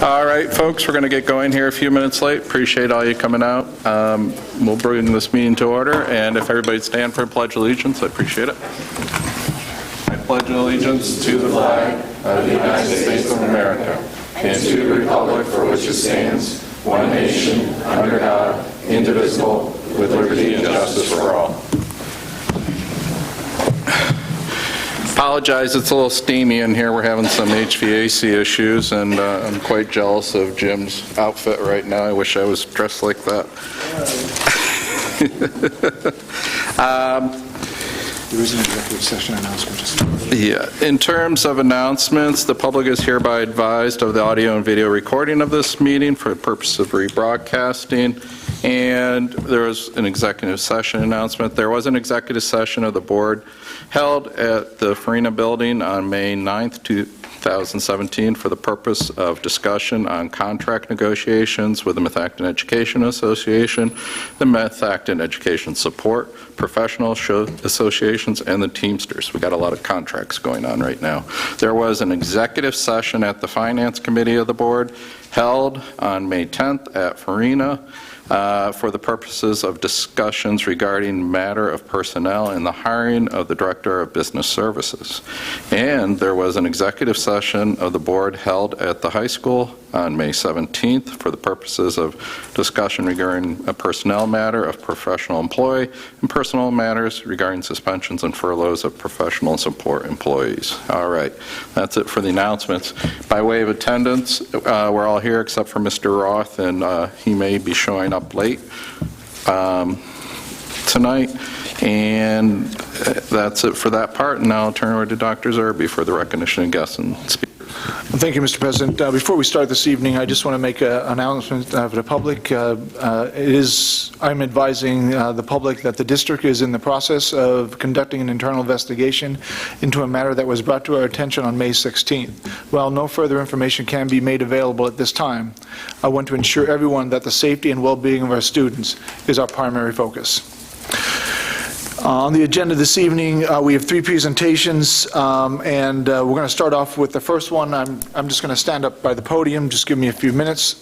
All right, folks, we're going to get going here a few minutes late. Appreciate all you coming out. We'll bring this meeting to order, and if everybody stand for Pledge of Allegiance, I appreciate it. I pledge allegiance to the flag of the United States of America and to the republic for which it stands, one nation, under God, indivisible, with liberty and justice for all. Apologize, it's a little steamy in here. We're having some HVAC issues, and I'm quite jealous of Jim's outfit right now. I wish I was dressed like that. There is an executive session announcement. Yeah. In terms of announcements, the public is hereby advised of the audio and video recording of this meeting for the purpose of rebroadcasting. And there was an executive session announcement. There was an executive session of the board held at the Farina Building on May 9th, 2017 for the purpose of discussion on contract negotiations with the Methacton Education Association, the Methacton Education Support, professional associations, and the Teamsters. We got a lot of contracts going on right now. There was an executive session at the Finance Committee of the board held on May 10th at Farina for the purposes of discussions regarding matter of personnel and the hiring of the Director of Business Services. And there was an executive session of the board held at the high school on May 17th for the purposes of discussion regarding a personnel matter of professional employee and personal matters regarding suspensions and furloughs of professional and support employees. All right, that's it for the announcements. By way of attendance, we're all here except for Mr. Roth, and he may be showing up late tonight. And that's it for that part. And now I'll turn over to Dr. Zerbe for the recognition of guests and speakers. Thank you, Mr. President. Before we start this evening, I just want to make an announcement for the public. I'm advising the public that the district is in the process of conducting an internal investigation into a matter that was brought to our attention on May 16th. While no further information can be made available at this time, I want to ensure everyone that the safety and well-being of our students is our primary focus. On the agenda this evening, we have three presentations, and we're going to start off with the first one. I'm just going to stand up by the podium. Just give me a few minutes.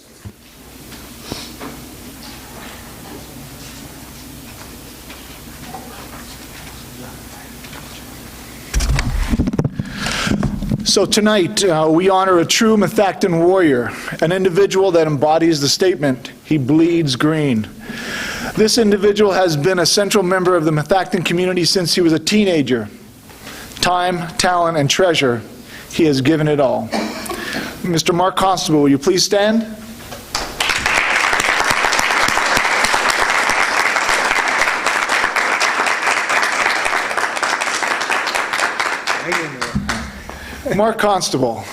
So tonight, we honor a true Methacton warrior, an individual that embodies the statement, "He bleeds green." This individual has been a central member of the Methacton community since he was a teenager. Time, talent, and treasure, he has given it all. Mr. Mark Constable, will you please stand? Mark Constable.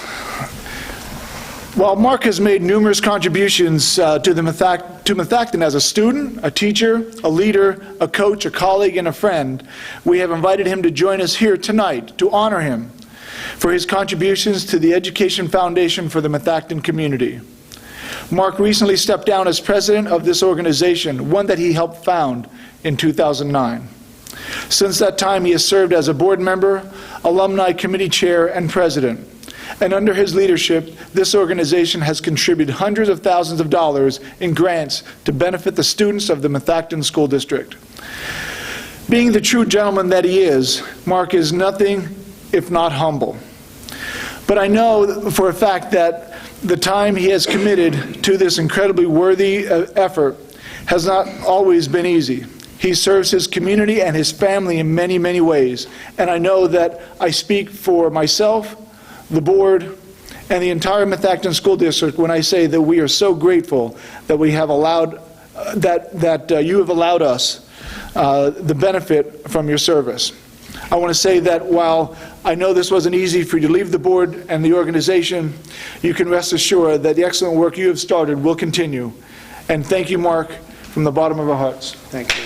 While Mark has made numerous contributions to Methacton as a student, a teacher, a leader, a coach, a colleague, and a friend, we have invited him to join us here tonight to honor him for his contributions to the Education Foundation for the Methacton community. Mark recently stepped down as president of this organization, one that he helped found in 2009. Since that time, he has served as a board member, alumni committee chair, and president. And under his leadership, this organization has contributed hundreds of thousands of dollars in grants to benefit the students of the Methacton School District. Being the true gentleman that he is, Mark is nothing if not humble. But I know for a fact that the time he has committed to this incredibly worthy effort has not always been easy. He serves his community and his family in many, many ways. And I know that I speak for myself, the board, and the entire Methacton School District when I say that we are so grateful that we have allowed, that you have allowed us the benefit from your service. I want to say that while I know this wasn't easy for you to leave the board and the organization, you can rest assured that the excellent work you have started will continue. And thank you, Mark, from the bottom of our hearts. Thank you.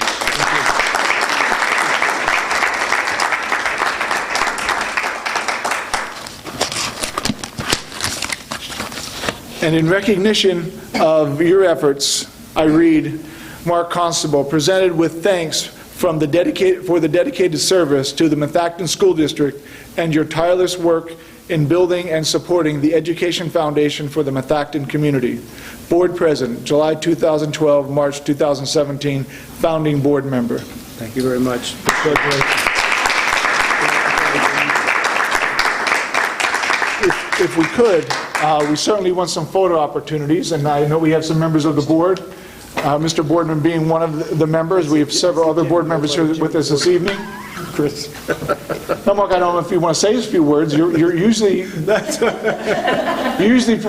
And in recognition of your efforts, I read, Mark Constable, presented with thanks for the dedicated service to the Methacton School District and your tireless work in building and supporting the Education Foundation for the Methacton community. Board President, July 2012, March 2017, founding board member. Thank you very much. If we could, we certainly want some photo opportunities, and I know we have some members of the board. Mr. Boardman being one of the members. We have several other board members here with us this evening. Chris. Now, Mark, I don't know if you want to say a few words. You're usually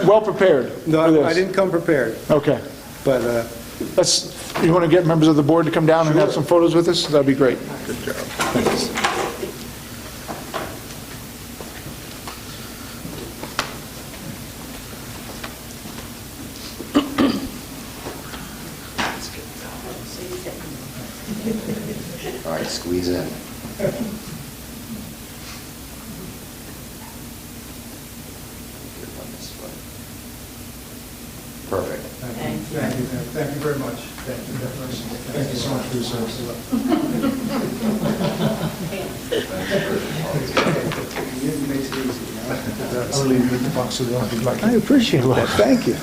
well prepared for No, this. I didn't come prepared, Okay. but You want to get members of the board to come down and have some photos with us? That'd be great. All right, squeeze in. Perfect. Thank you. Thank you very much. Thank you so much for your service. I'll leave you in the box so if you'd like. I appreciate that. Thank you.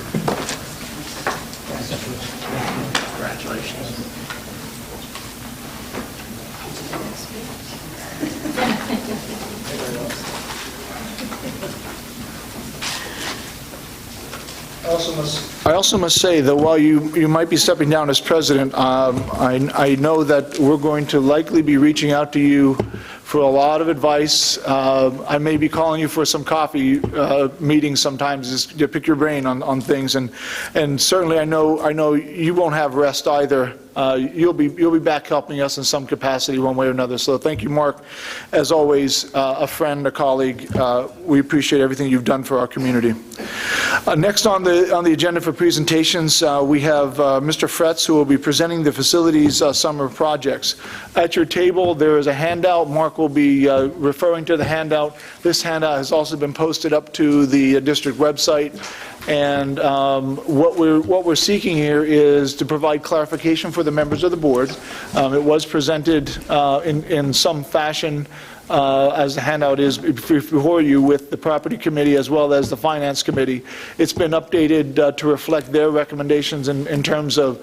I also must say that while you might be stepping down as president, I know that we're going to likely be reaching out to you for a lot of advice. I may be calling you for some coffee meetings sometimes, just to pick your brain on things, and certainly I know you won't have rest either. You'll be back helping us in some capacity one way or another. So thank you, Mark. As always, a friend, a colleague. We appreciate everything you've done for our community. Next on the agenda for presentations, we have Mr. Fretz, who will be presenting the facilities summer projects. At your table, there is a handout. Mark will be referring to the handout. This handout has also been posted up to the district website. And what we're seeking here is to provide clarification for the members of the board. It was presented in some fashion as the handout is before you with the property committee as well as the finance committee. It's been updated to reflect their recommendations in terms of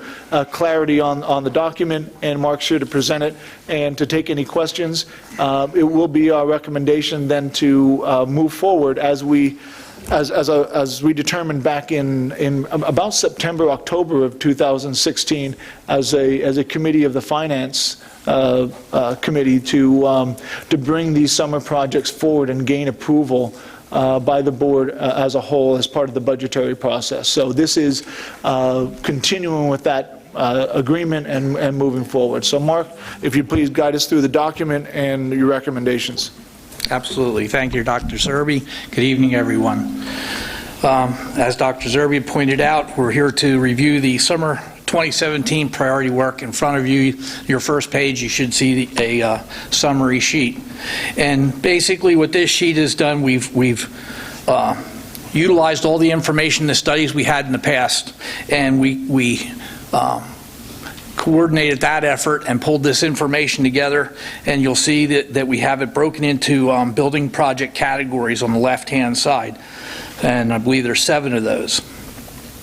clarity on the document, and Mark's here to present it and to take any questions. It will be our recommendation then to move forward as we determined back in about September, October of 2016, as a committee of the finance committee to bring these summer projects forward and gain approval by the board as a whole as part of the budgetary process. So this is continuing with that agreement and moving forward. So Mark, if you please guide us through the document and your recommendations. Absolutely. Thank you, Dr. Zerbe. Good evening, everyone. As Dr. Zerbe pointed out, we're here to review the summer 2017 priority work. In front of you, your first page, you should see a summary sheet. And basically what this sheet has done, we've utilized all the information, the studies we had in the past, and we coordinated that effort and pulled this information together, and you'll see that we have it broken into building project categories on the left-hand side, and I believe there's 7 of those.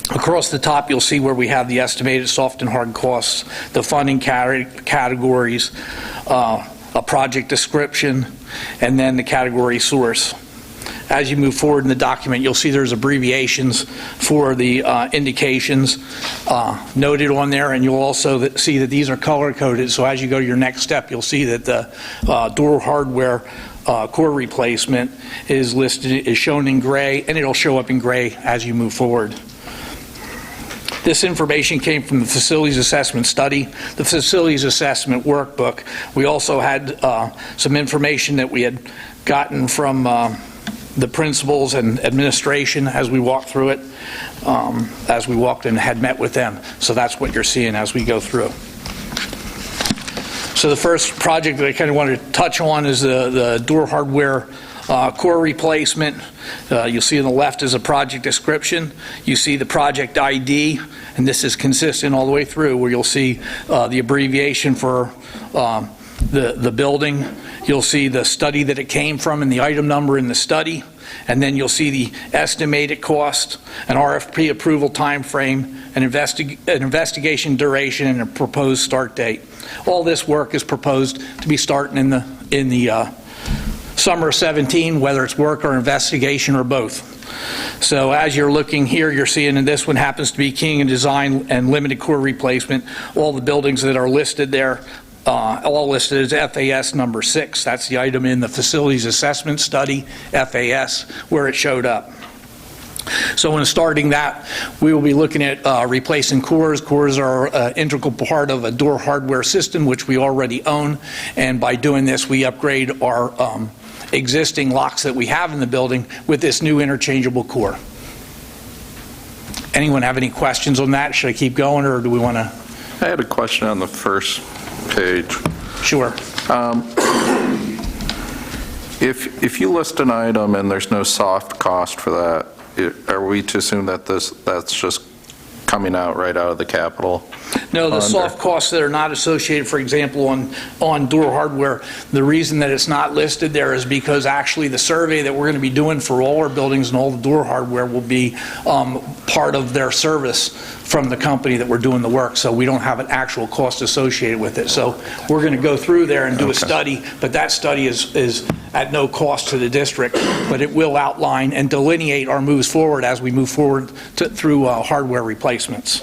Across the top, you'll see where we have the estimated soft and hard costs, the funding categories, a project description, and then the category source. As you move forward in the document, you'll see there's abbreviations for the indications noted on there, and you'll also see that these are color-coded. So as you go to your next step, you'll see that the door hardware core replacement is shown in gray, and it'll show up in gray as you move forward. This information came from the facilities assessment study, the facilities assessment workbook. We also had some information that we had gotten from the principals and administration as we walked through it, as we walked and had met with them. So that's what you're seeing as we go through. So the first project that I kind of wanted to touch on is the door hardware core replacement. You'll see on the left is a project description. You see the project ID, and this is consistent all the way through, where you'll see the abbreviation for the building. You'll see the study that it came from and the item number in the study. And then you'll see the estimated cost, an RFP approval timeframe, an investigation duration, and a proposed start date. All this work is proposed to be starting in the summer of 17, whether it's work or investigation or both. So as you're looking here, you're seeing, and this one happens to be King and Design and Limited Core Replacement. All the buildings that are listed there, all listed as FAS number 6. That's the item in the Facilities Assessment Study, FAS, where it showed up. So when starting that, we will be looking at replacing cores. Cores are an integral part of a door hardware system, which we already own. And by doing this, we upgrade our existing locks that we have in the building with this new interchangeable core. Anyone have any questions on that? Should I keep going, or do we want to? I had a question on the first page. Sure. If you list an item and there's no soft cost for that, are we to assume that that's just coming out right out of the capital? No, the soft costs that are not associated, for example, on door hardware, the reason that it's not listed there is because actually the survey that we're going to be doing for all our buildings and all the door hardware will be part of their service from the company that we're doing the work, so we don't have an actual cost associated with it. So we're going to go through there and do a study, but that study is at no cost to the district, but it will outline and delineate our moves forward as we move forward through hardware replacements.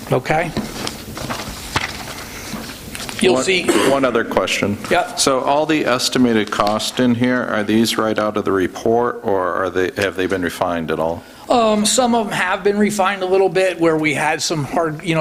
Okay? You'll see. One other question. Yeah. So all the estimated cost in here, are these right out of the report, or have they been refined at all? Some of them have been refined a little bit, where we had some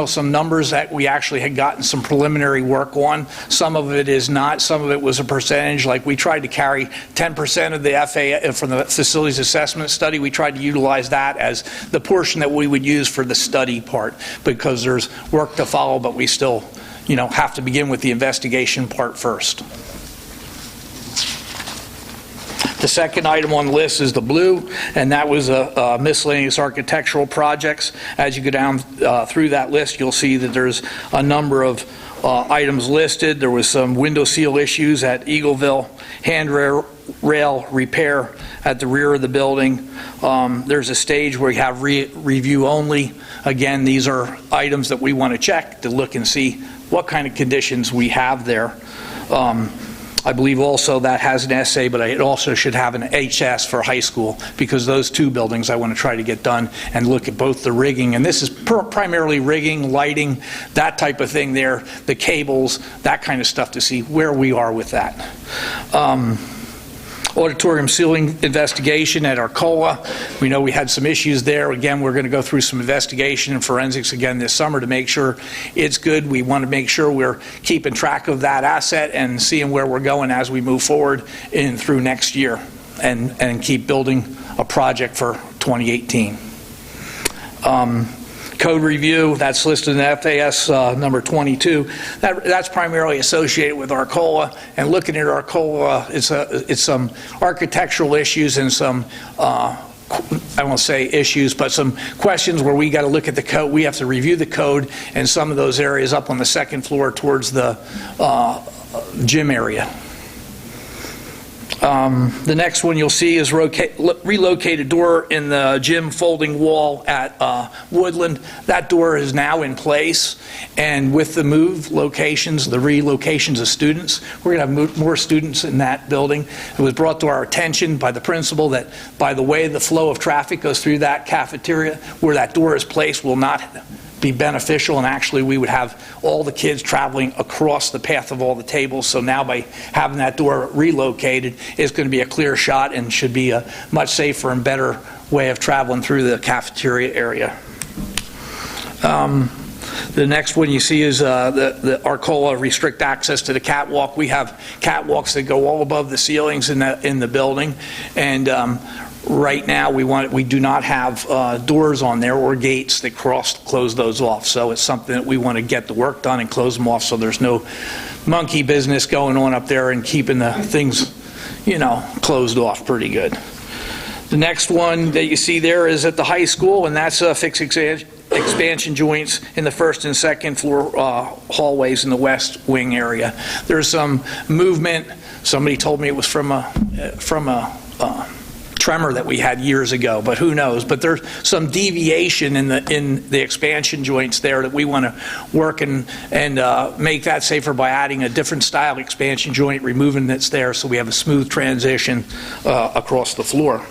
some numbers that we actually had gotten some preliminary work on. Some of it is not. Some of it was a percentage. Like we tried to carry 10% of the FA from the Facilities Assessment Study. We tried to utilize that as the portion that we would use for the study part, because there's work to follow, but we still, have to begin with the investigation part first. The second item on the list is the blue, and that was a miscellaneous architectural projects. As you go down through that list, you'll see that there's a number of items listed. There was some window seal issues at Eagleville, handrail repair at the rear of the building. There's a stage where you have review only. Again, these are items that we want to check to look and see what kind of conditions we have there. I believe also that has an SA, but it also should have an HS for high school, because those two buildings I want to try to get done and look at both the rigging, and this is primarily rigging, lighting, that type of thing there, the cables, that kind of stuff, to see where we are with that. Auditorium ceiling investigation at Arcola. We know we had some issues there. Again, we're going to go through some investigation and forensics again this summer to make sure it's good. We want to make sure we're keeping track of that asset and seeing where we're going as we move forward through next year, and keep building a project for 2018. Code review, that's listed in FAS number 22. That's primarily associated with Arcola, and looking at Arcola, it's some architectural issues and some, I won't say issues, but some questions where we got to look at the code. We have to review the code in some of those areas up on the second floor towards the gym area. The next one you'll see is relocated door in the gym folding wall at Woodland. That door is now in place, and with the move locations, the relocations of students, we're going to have more students in that building. It was brought to our attention by the principal that by the way the flow of traffic goes through that cafeteria, where that door is placed will not be beneficial, and actually we would have all the kids traveling across the path of all the tables. So now by having that door relocated, it's going to be a clear shot and should be a much safer and better way of traveling through the cafeteria area. The next one you see is the Arcola restrict access to the catwalk. We have catwalks that go all above the ceilings in the building, and right now we do not have doors on there or gates that close those off. So it's something that we want to get the work done and close them off, so there's no monkey business going on up there and keeping the things, closed off pretty good. The next one that you see there is at the high school, and that's fixed expansion joints in the first and second floor hallways in the west wing area. There's some movement Somebody told me it was from a tremor that we had years ago, but who knows? But there's some deviation in the expansion joints there that we want to work and make that safer by adding a different style expansion joint, removing that's there, so we have a smooth transition across the floor.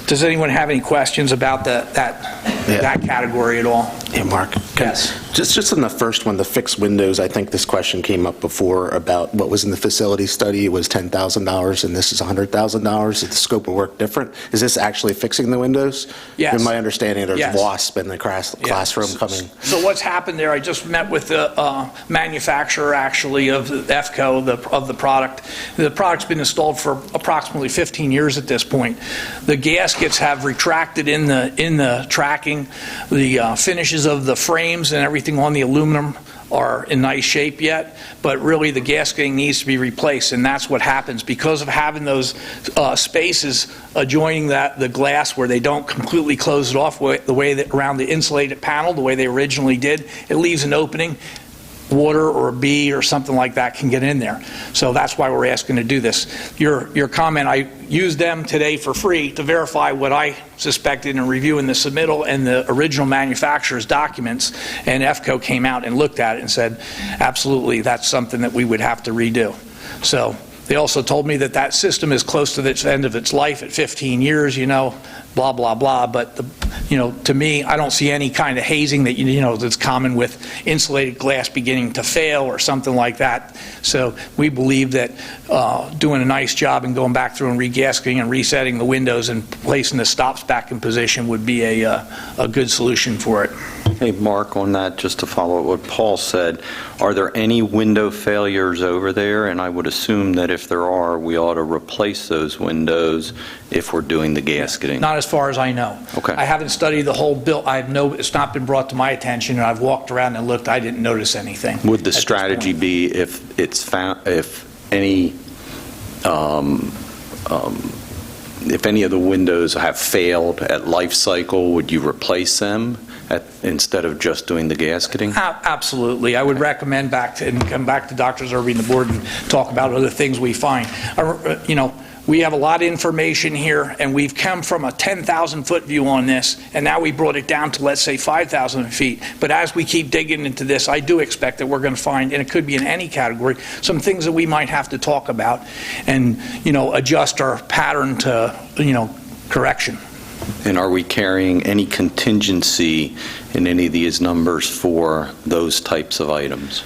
Does anyone have any questions about that category at all? Yeah, Mark. Yes. Just in the first one, the fixed windows, I think this question came up before about what was in the facility study. It was $10,000 and this is $100,000. Is the scope of work different? Is this actually fixing the windows? Yes. In my understanding, there's Yes. WASP in the classroom coming. So what's happened there, I just met with the manufacturer actually of the EFCO, of the product. The product's been installed for approximately 15 years at this point. The gaskets have retracted in the tracking. The finishes of the frames and everything on the aluminum are in nice shape yet, but really the gasketing needs to be replaced, and that's what happens because of having those spaces adjoining the glass where they don't completely close it off the way that around the insulated panel, the way they originally did. It leaves an opening. Water or a bee or something like that can get in there. So that's why we're asking to do this. Your comment, I used them today for free to verify what I suspected in reviewing the submittal and the original manufacturer's documents, and EFCO came out and looked at it and said, absolutely, that's something that we would have to redo. So they also told me that system is close to the end of its life at 15 years, blah, blah, blah. But, to me, I don't see any kind of hazing that, that's common with insulated glass beginning to fail or something like that. So we believe that doing a nice job and going back through and regasketing and resetting the windows and placing the stops back in position would be a good solution for it. Hey, Mark, on that, just to follow up what Paul said, are there any window failures over there? And I would assume that if there are, we ought to replace those windows if we're doing the gasketing. Not as far as I know. Okay. I haven't studied the whole build. It's not been brought to my attention, and I've walked around and looked. I didn't notice anything. Would the at this strategy point. be if any of the windows have failed at life cycle, would you replace them instead of just doing the gasketing? Absolutely. I would recommend come back to Dr. Zerbe and the board and talk about other things we find. We have a lot of information here, and we've come from a 10,000-foot view on this, and now we brought it down to, let's say, 5,000 feet. But as we keep digging into this, I do expect that we're going to find, and it could be in any category, some things that we might have to talk about and, adjust our pattern to, correction. And are we carrying any contingency in any of these numbers for those types of items?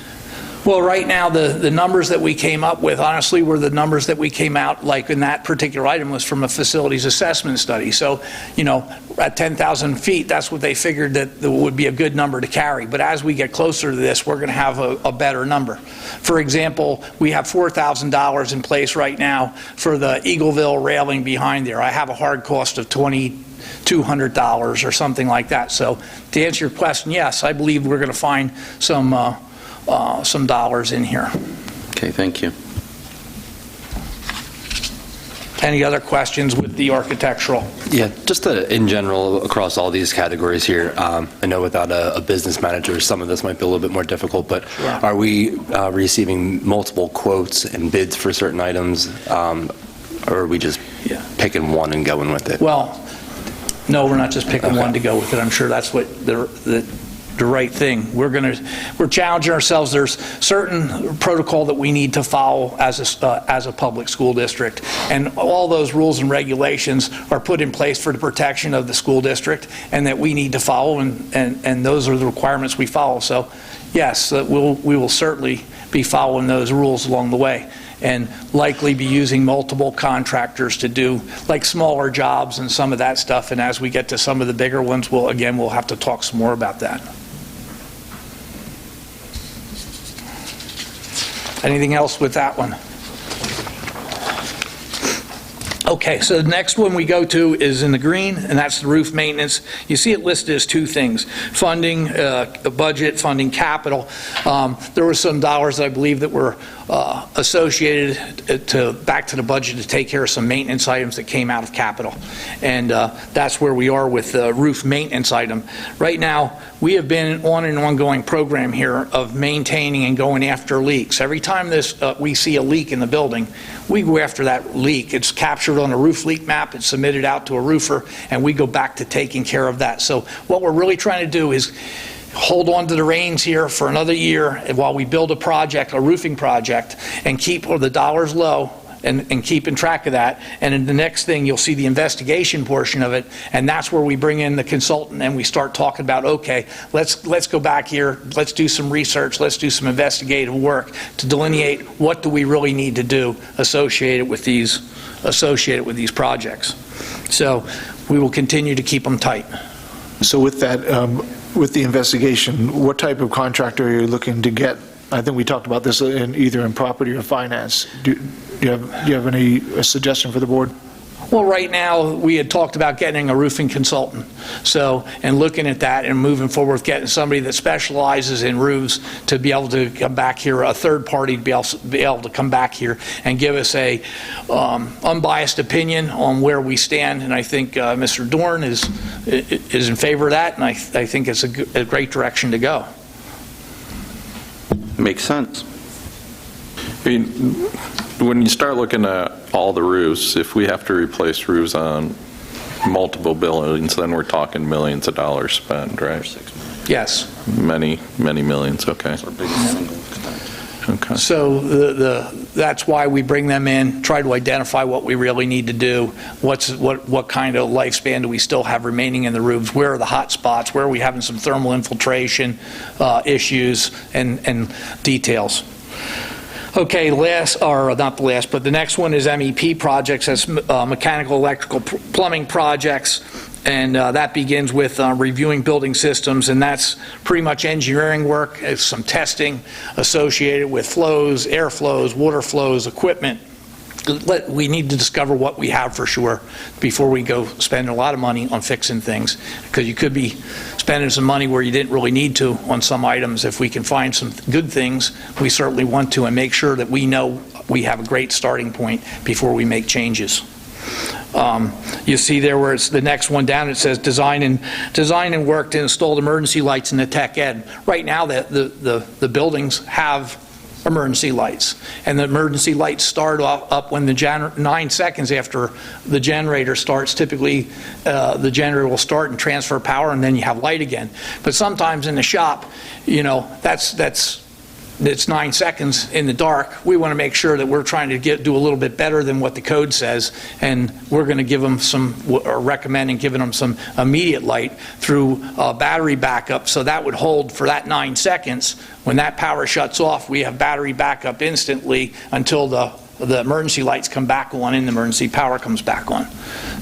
Well, right now, the numbers that we came up with, honestly, were the numbers that we came out, like in that particular item, was from a facilities assessment study. So, at 10,000 feet, that's what they figured that would be a good number to carry. But as we get closer to this, we're going to have a better number. For example, we have $4,000 in place right now for the Eagleville railing behind there. I have a hard cost of $2,200 or something like that. So to answer your question, yes, I believe we're going to find some dollars in here. Okay, thank you. Any other questions with the architectural? Yeah, just in general across all these categories here, I know without a business manager, some of this might be a little bit more difficult, but Sure. Are we receiving multiple quotes and bids for certain items, or are we just picking one and going with it? Well, no, we're not just picking one to go with it. I'm sure that's what the right thing. We're challenging ourselves. There's certain protocol that we need to follow as a public school district, and all those rules and regulations are put in place for the protection of the school district, and that we need to follow, and those are the requirements we follow. So, yes, we will certainly be following those rules along the way, and likely be using multiple contractors to do like smaller jobs and some of that stuff. And as we get to some of the bigger ones, we'll have to talk some more about that. Anything else with that one? Okay, so the next one we go to is in the green, and that's the roof maintenance. You see it listed as two things: funding, budget, funding capital. There were some dollars, I believe, that were associated back to the budget to take care of some maintenance items that came out of capital. And that's where we are with the roof maintenance item. Right now, we have been on an ongoing program here of maintaining and going after leaks. Every time we see a leak in the building, we go after that leak. It's captured on a roof leak map, it's submitted out to a roofer, and we go back to taking care of that. So what we're really trying to do is hold on to the reins here for another year while we build a roofing project, and keep the dollars low and keeping track of that. And in the next thing, you'll see the investigation portion of it, and that's where we bring in the consultant and we start talking about, okay, let's go back here, let's do some research, let's do some investigative work to delineate what do we really need to do associated with these projects. So we will continue to keep them tight. So with that, with the investigation, what type of contractor are you looking to get? I think we talked about this either in property or finance. Do you have any suggestion for the board? Well, right now, we had talked about getting a roofing consultant. So, and looking at that and moving forward with getting somebody that specializes in roofs to be able to come back here, a third party to be able to come back here and give us a unbiased opinion on where we stand. And I think Mr. Dorn is in favor of that, and I think it's a great direction to go. Makes sense. I mean, when you start looking at all the roofs, if we have to replace roofs on multiple buildings, then we're talking millions of dollars spent, right? Yes. Many millions, okay. Okay. So that's why we bring them in, try to identify what we really need to do, what kind of lifespan do we still have remaining in the roofs, where are the hot spots, where are we having some thermal infiltration issues and details. Okay, not the last, but the next one is MEP projects. That's mechanical, electrical, plumbing projects, and that begins with reviewing building systems, and that's pretty much engineering work. It's some testing associated with flows, air flows, water flows, equipment. We need to discover what we have for sure before we go spend a lot of money on fixing things, because you could be spending some money where you didn't really need to on some items. If we can find some good things, we certainly want to, and make sure that we know we have a great starting point before we make changes. You see there where it's the next one down, it says design and work to install emergency lights in the tech ed. Right now the buildings have emergency lights, and the emergency lights start up when 9 seconds after the generator starts. Typically the generator will start and transfer power, and then you have light again. But sometimes in the shop, you know, it's 9 seconds in the dark. We want to make sure that we're trying to do a little bit better than what the code says, and we're going to give them recommending giving them some immediate light through battery backup. So that would hold for that 9 seconds. When that power shuts off, we have battery backup instantly until the emergency lights come back on and the emergency power comes back on.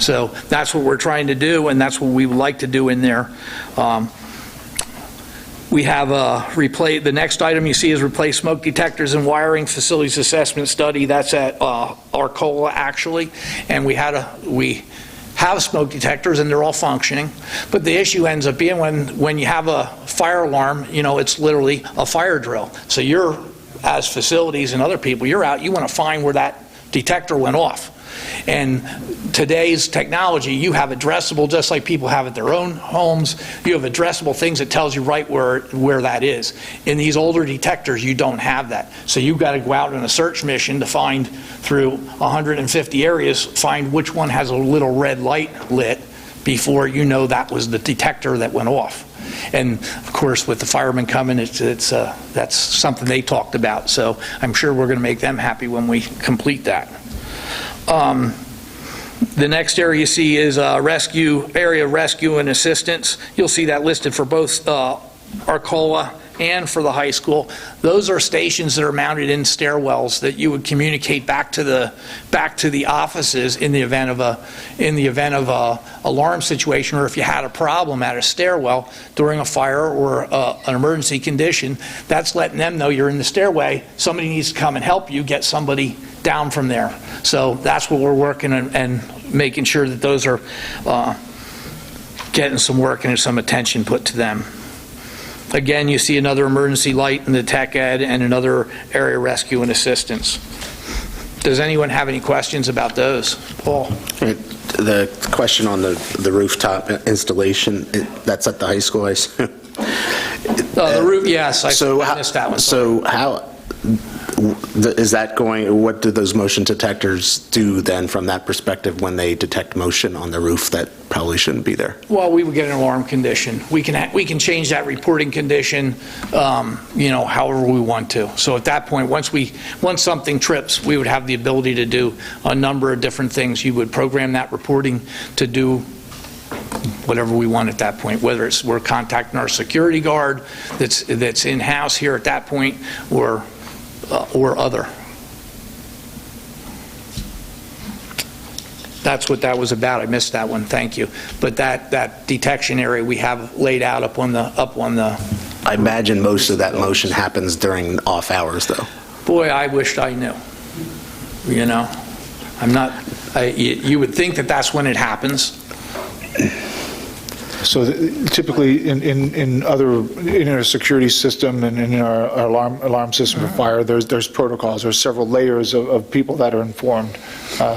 So that's what we're trying to do, and that's what we would like to do in there. We have the next item you see is replace smoke detectors and wiring facilities assessment study. That's at Arcola actually, and we have smoke detectors and they're all functioning, but the issue ends up being when you have a fire alarm, you know, it's literally a fire drill. So you're, as facilities and other people, you're out, you want to find where that detector went off. And today's technology, you have addressable, just like people have at their own homes, you have addressable things that tells you right where that is. In these older detectors, you don't have that. So you've got to go out on a search mission to find through 150 areas, find which one has a little red light lit before you know that was the detector that went off. And of course, with the firemen coming, that's something they talked about. So I'm sure we're going to make them happy when we complete that. The next area you see is area rescue and assistance. You'll see that listed for both Arcola and for the high school. Those are stations that are mounted in stairwells that you would communicate back to the offices in the event of a alarm situation, or if you had a problem at a stairwell during a fire or an emergency condition. That's letting them know you're in the stairway. Somebody needs to come and help you get somebody down from there. So that's what we're working on, and making sure that those are getting some work and some attention put to them. Again, you see another emergency light in the tech ed and another area rescue and assistance. Does anyone have any questions about those? Paul? The question on the rooftop installation, that's at the high school, I assume? The roof, yes, I So missed that one. sorry. So how, is that going, what do those motion detectors do then from that perspective when they detect motion on the roof that probably shouldn't be there? Well, we would get an alarm condition. We can change that reporting condition, however we want to. So at that point, once something trips, we would have the ability to do a number of different things. You would program that reporting to do whatever we want at that point, whether it's we're contacting our security guard that's in-house here at that point, or other. That's what that was about. I missed that one. Thank you. But that detection area we have laid out up on the. I imagine most of that motion happens during off hours, though. Boy, I wished I knew. I'm not. You would think that that's when it happens. So typically, in our security system and in our alarm system for fire, there's protocols. There's several layers of people that are informed.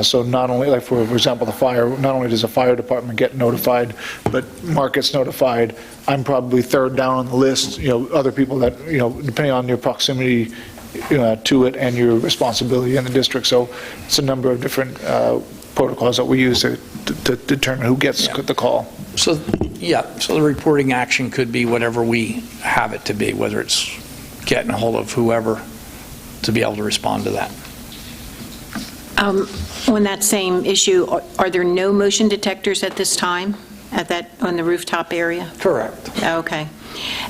So not only, like for example, the fire, not only does the fire department get notified, but Mark gets notified. I'm probably third down on the list. Other people that, depending on your proximity to it and your responsibility in the district. So it's a number of different protocols that we use to determine who gets the call. So the reporting action could be whatever we have it to be, whether it's getting a hold of whoever to be able to respond to that. On that same issue, are there no motion detectors at this time on the rooftop area? Correct. Okay.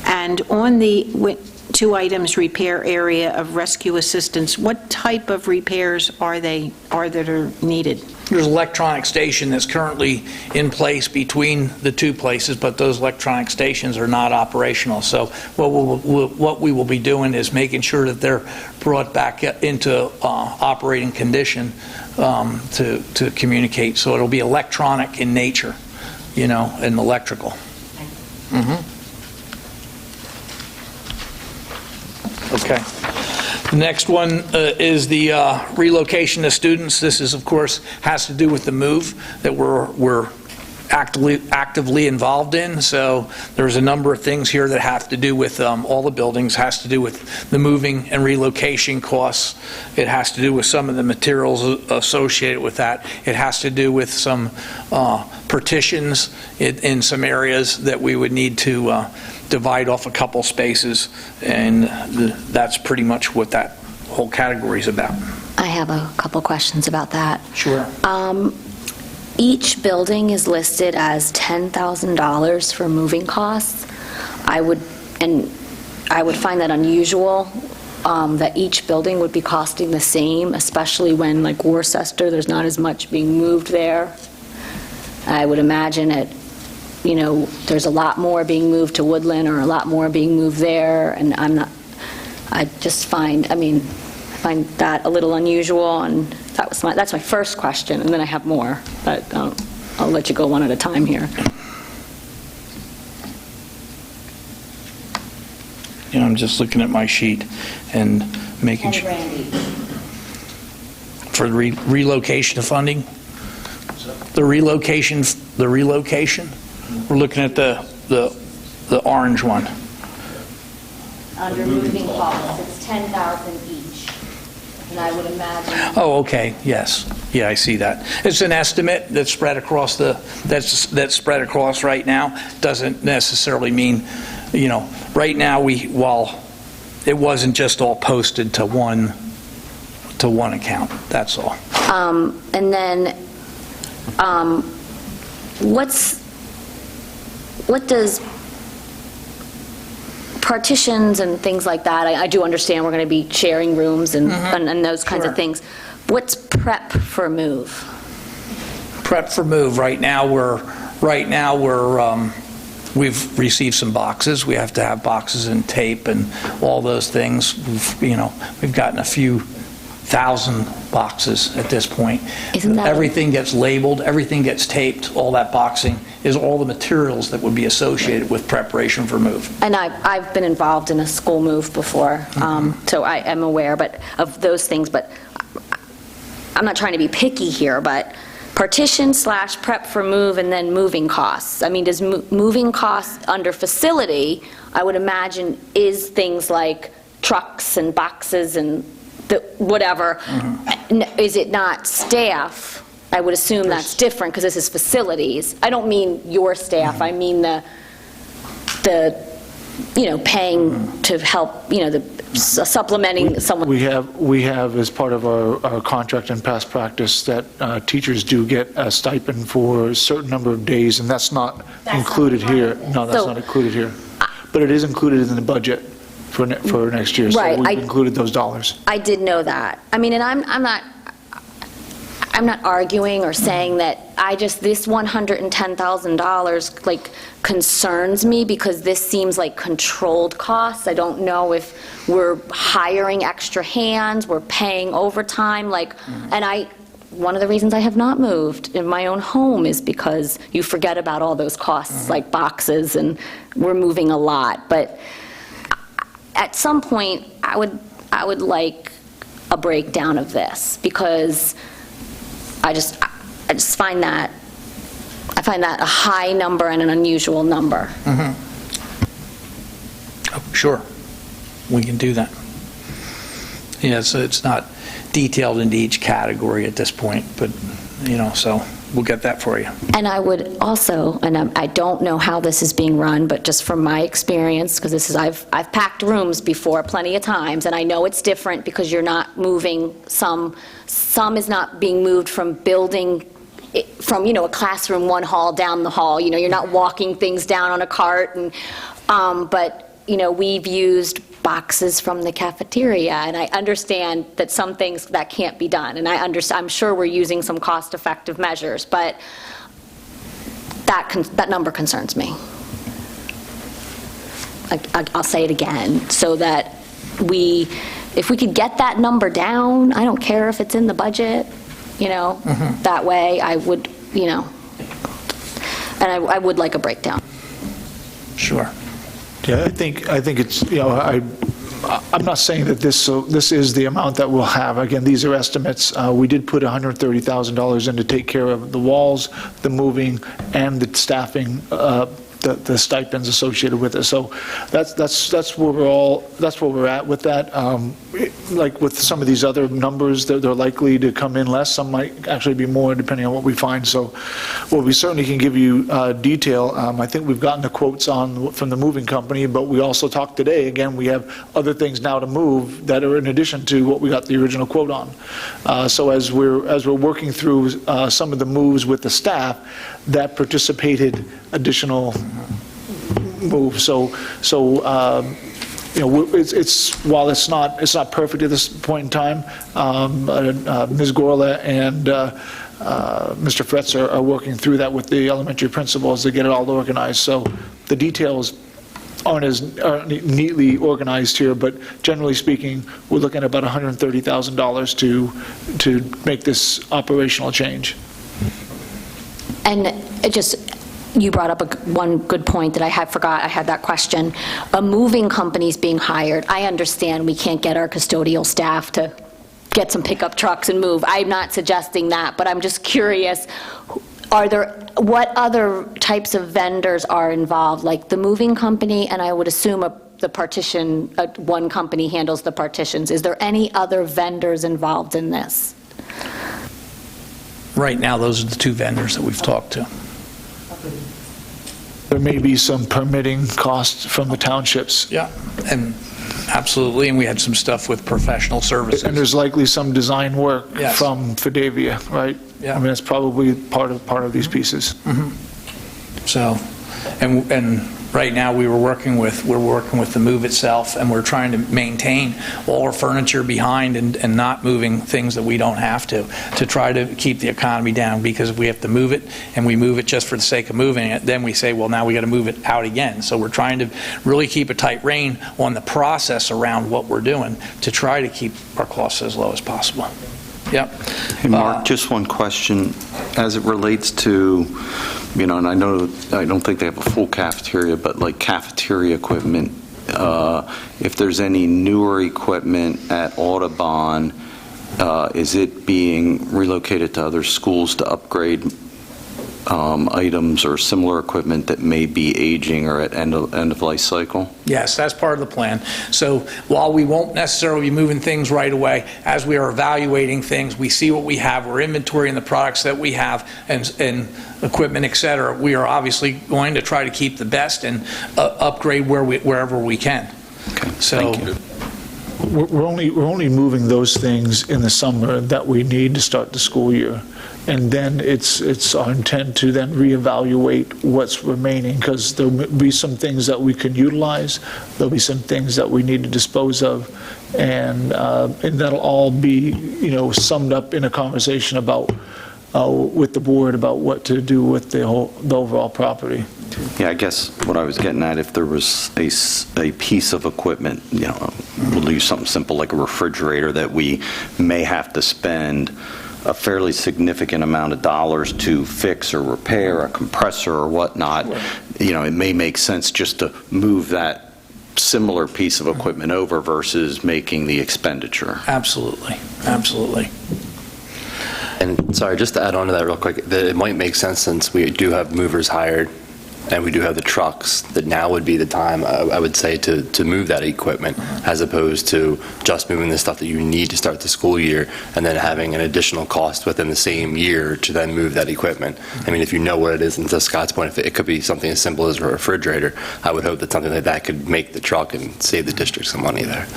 And on the 2 items, repair area of rescue assistance, what type of repairs are that are needed? There's an electronic station that's currently in place between the 2 places, but those electronic stations are not operational. So what we will be doing is making sure that they're brought back into operating condition to communicate. So it'll be electronic in nature, and electrical. Okay. The next one is the relocation of students. This is, of course, has to do with the move that we're actively involved in. So there's a number of things here that have to do with all the buildings, has to do with the moving and relocation costs. It has to do with some of the materials associated with that. It has to do with some partitions in some areas that we would need to divide off a couple spaces, and that's pretty much what that whole category is about. I have a couple questions about that. Sure. Each building is listed as $10,000 for moving costs. I would find that unusual, that each building would be costing the same, especially when, like Worcester, there's not as much being moved there. I would imagine there's a lot more being moved to Woodland or a lot more being moved there, and I find that a little unusual, and that's my first question, and then I have more, but I'll let you go one at a time here. I'm just looking at my sheet and making sure. For the relocation of funding? The relocation, we're looking at the orange one. Under moving costs, it's $10,000 each, and I would imagine. Oh, okay, yes. Yeah, I see that. It's an estimate that's spread across that's spread across right now. Doesn't necessarily mean, right now while it wasn't just all posted to one account, that's all. And then, what does partitions and things like that, I do understand we're going to be sharing rooms and those kinds of things. What's prep for move? Prep for move, right now we've received some boxes. We have to have boxes and tape and all those things. We've gotten a few thousand boxes at this point. Isn't that everything gets labeled, everything gets taped, all that boxing is all the materials that would be associated with preparation for move. And I've been involved in a school move before, so I am aware of those things, but I'm not trying to be picky here, but partition/prep for move and then moving costs. I mean, does moving costs under facility, I would imagine, is things like trucks and boxes and whatever. Is it not staff? I would assume that's different because this is facilities. I don't mean your staff, I mean the paying to help, the supplementing someone. We have as part of our contract and past practice that teachers do get a stipend for a certain number of days, and that's not included here. No, that's not included here. But it is included in the budget for next year, so Right, we've included those dollars. I did know that. I mean, and I'm not arguing or saying that this $110,000 concerns me because this seems like controlled costs. I don't know if we're hiring extra hands, we're paying overtime, one of the reasons I have not moved in my own home is because you forget about all those costs, like boxes, and we're moving a lot. But at some point, I would like a breakdown of this because I just find that a high number and an unusual number. Oh, sure, we can do that. Yeah, so it's not detailed into each category at this point, but, so we'll get that for you. And I would also, and I don't know how this is being run, but just from my experience, because I've packed rooms before plenty of times, and I know it's different because you're not moving, some is not being moved from building, from, a classroom, one hall down the hall, you're not walking things down on a cart, and, but, we've used boxes from the cafeteria, and I understand that some things that can't be done, and I'm sure we're using some cost-effective measures, but that number concerns me. I'll say it again, so that if we could get that number down, I don't care if it's in the budget, that way I would, and I would like a breakdown. Sure. Yeah, I think it's, I'm not saying that this is the amount that we'll have. Again, these are estimates. We did put $130,000 in to take care of the walls, the moving, and the staffing, the stipends associated with it. So that's where we're at with that. Like with some of these other numbers, they're likely to come in less. Some might actually be more, depending on what we find. So, well, we certainly can give you detail. I think we've gotten the quotes from the moving company, but we also talked today. Again, we have other things now to move that are in addition to what we got the original quote on. So as we're working through some of the moves with the staff, that participated additional moves. So it's while it's not perfect at this point in time, Ms. Gorla and Mr. Fretz are working through that with the elementary principals to get it all organized. So the details aren't neatly organized here, but generally speaking, we're looking at about $130,000 to make this operational change. And you brought up one good point that I forgot. I had that question. A moving company's being hired. I understand we can't get our custodial staff to get some pickup trucks and move. I'm not suggesting that, but I'm just curious, what other types of vendors are involved? Like the moving company, and I would assume the partition, one company handles the partitions. Is there any other vendors involved in this? Right now, those are the two vendors that we've talked to. There may be some permitting costs from the townships. Yeah, and absolutely, and we had some stuff with professional services. And there's likely some design work Yes. from Fidavia, right? Yeah. I mean, that's probably part of these pieces. So, and right now, we're working with the move itself, and we're trying to maintain all our furniture behind and not moving things that we don't have to try to keep the economy down, because if we have to move it, and we move it just for the sake of moving it, then we say, well, now we got to move it out again. So we're trying to really keep a tight rein on the process around what we're doing to try to keep our costs as low as possible. Yep. Hey, Mark, just one question. As it relates to, and I don't think they have a full cafeteria, but like cafeteria equipment, if there's any newer equipment at Audubon is it being relocated to other schools to upgrade items or similar equipment that may be aging or at end of life cycle? Yes, that's part of the plan. So while we won't necessarily be moving things right away, as we are evaluating things, we see what we have, we're inventorying the products that we have and equipment, et cetera. We are obviously going to try to keep the best and upgrade wherever we can. Okay, So, thank you. We're only moving those things in the summer that we need to start the school year. And then it's our intent to then reevaluate what's remaining, because there'll be some things that we can utilize, there'll be some things that we need to dispose of, and that'll all be, summed up in a conversation about, with the board about what to do with the overall property. Yeah, I guess what I was getting at, if there was a piece of equipment, we'll use something simple like a refrigerator that we may have to spend a fairly significant amount of dollars to fix or repair, a compressor or whatnot, it may make sense just to move that similar piece of equipment over versus making the expenditure. absolutely, absolutely. And sorry, just to add on to that real quick, that it might make sense, since we do have movers hired and we do have the trucks, that now would be the time, I would say, to move that equipment, as opposed to just moving the stuff that you need to start the school year and then having an additional cost within the same year to then move that equipment. I mean, if you know what it is, and to Scott's point, if it could be something as simple as a refrigerator, I would hope that something like that could make the truck and save the district some money there.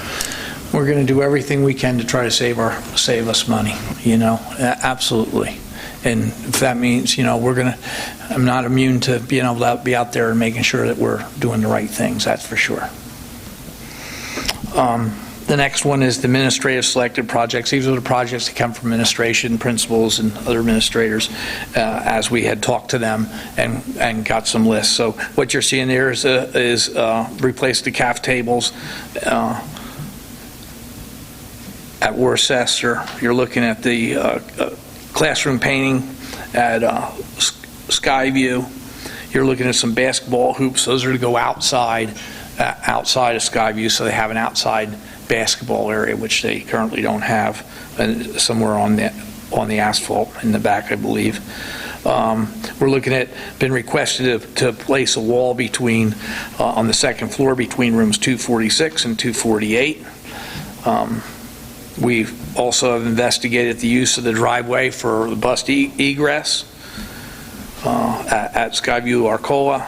We're going to do everything we can to try to save us money, absolutely. And if that means, I'm not immune to being able to be out there and making sure that we're doing the right things, that's for sure. The next one is the administrative selected projects. These are the projects that come from administration, principals, and other administrators, as we had talked to them and got some lists. So what you're seeing there is replace the CAF tables at Worcester. You're looking at the classroom painting at Skyview. You're looking at some basketball hoops. Those are to go outside of Skyview, so they have an outside basketball area, which they currently don't have, somewhere on the asphalt in the back, I believe. We're looking at, been requested to place a wall on the second floor between rooms 246 and 248. We've also have investigated the use of the driveway for the bus egress at Skyview Arcola.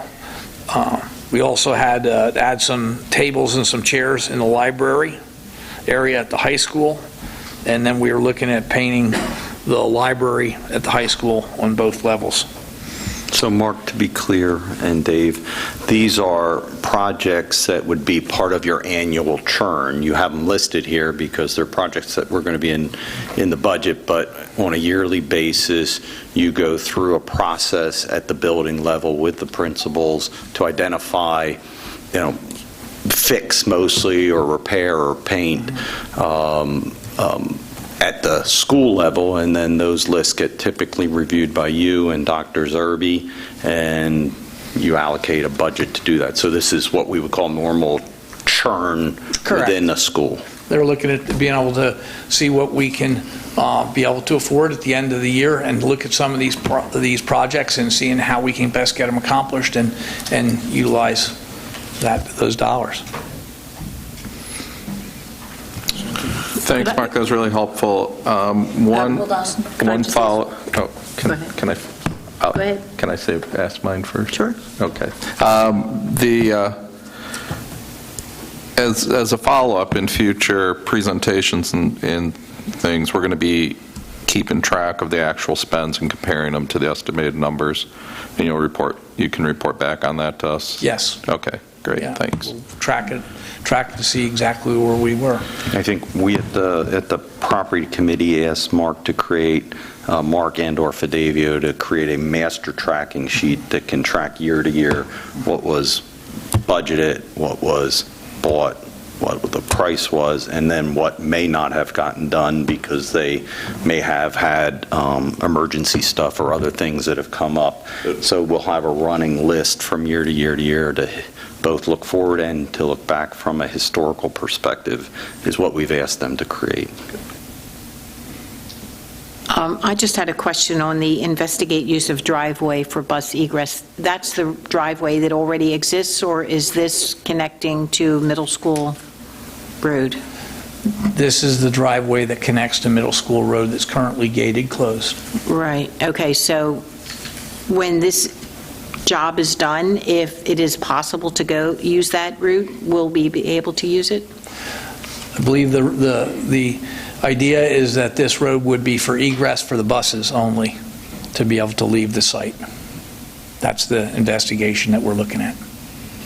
We also had to add some tables and some chairs in the library area at the high school. And then we were looking at painting the library at the high school on both levels. So Mark, to be clear, and Dave, these are projects that would be part of your annual churn. You have them listed here because they're projects that were going to be in the budget, but on a yearly basis, you go through a process at the building level with the principals to identify, fix mostly, or repair or paint at the school level, and then those lists get typically reviewed by you and Dr. Zerby, and you allocate a budget to do that. So this is what we would call normal churn within the school. They're looking at being able to see what we can be able to afford at the end of the year, and look at some of these projects and seeing how we can best get them accomplished and utilize those dollars. Thanks, Mark, that was really helpful. Hold on. Can I One just- follow, Go ahead. can I? Go ahead. Can I ask mine first? Sure. Okay. As a follow-up in future presentations and things, we're going to be keeping track of the actual spends and comparing them to the estimated numbers, and you can report back on that to us? Yes. Okay, great, Yeah, thanks. we'll track it to see exactly where we were. I think we at the property committee asked Mark to create, Mark and/or Fidavio to create a master tracking sheet that can track year to year what was budgeted, what was bought, what the price was, and then what may not have gotten done because they may have had emergency stuff or other things that have come up. So we'll have a running list from year to year to year to both look forward and to look back from a historical perspective, is what we've asked them to create. I just had a question on the investigate use of driveway for bus egress. That's the driveway that already exists, or is this connecting to Middle School Road? This is the driveway that connects to Middle School Road that's currently gated closed. Right, okay, so when this job is done, if it is possible to go use that route, will we be able to use it? I believe the idea is that this road would be for egress for the buses only, to be able to leave the site. That's the investigation that we're looking at.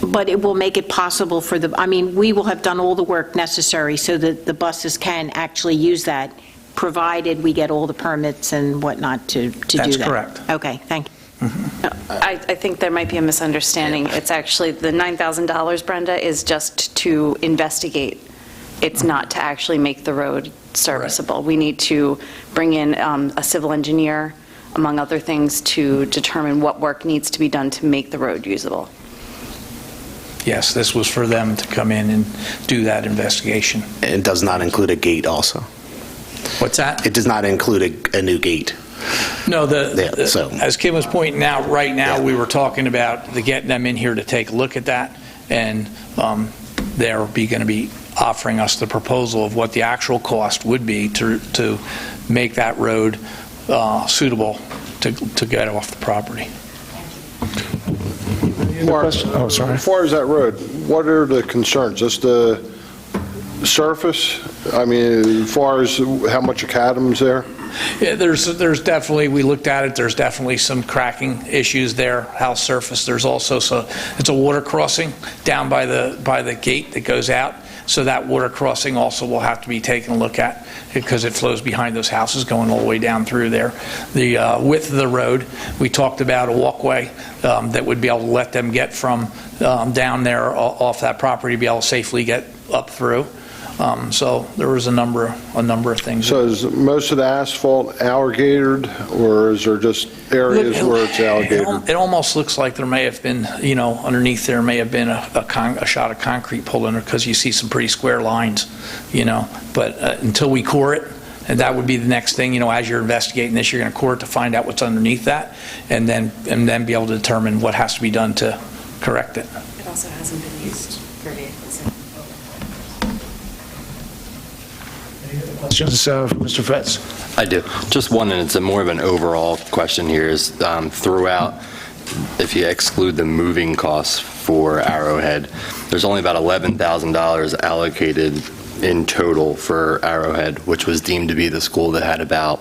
But it will make it possible for the, I mean, we will have done all the work necessary so that the buses can actually use that, provided we get all the permits and whatnot to do that. That's correct. Okay, thank you. I think there might be a misunderstanding. It's actually, the $9,000, Brenda, is just to investigate. It's not to actually make the road serviceable. We need to bring in a civil engineer, among other things, to determine what work needs to be done to make the road usable. Yes, this was for them to come in and do that investigation. It does not include a gate also. What's that? It does not include a new gate. No, Yeah, so- as Kim was pointing out, right now, Yeah. we were talking about getting them in here to take a look at that, and they're going to be offering us the proposal of what the actual cost would be to make that road suitable to get off the property. Mark, Oh, sorry. as far as that road, what are the concerns? Just the surface? I mean, as far as how much macadam's there? Yeah, there's definitely, we looked at it, there's definitely some cracking issues there, house surface. There's also, it's a water crossing down by the gate that goes out, so that water crossing also will have to be taken a look at because it flows behind those houses going all the way down through there. The width of the road, we talked about a walkway that would be able to let them get from down there off that property, be able to safely get up through. So there was a number of things. So is most of the asphalt alligated, or is there just areas where it's alligated? It almost looks like there may have been, underneath there may have been a shot of concrete pulled under, because you see some pretty square lines, But until we core it, and that would be the next thing, as you're investigating this, you're going to core it to find out what's underneath that, and then be able to determine what has to be done to correct it. It also hasn't been used for vehicles. Questions for Mr. Fetz? I do. Just one, and it's more of an overall question here, is throughout, if you exclude the moving costs for Arrowhead, there's only about $11,000 allocated in total for Arrowhead, which was deemed to be the school that had about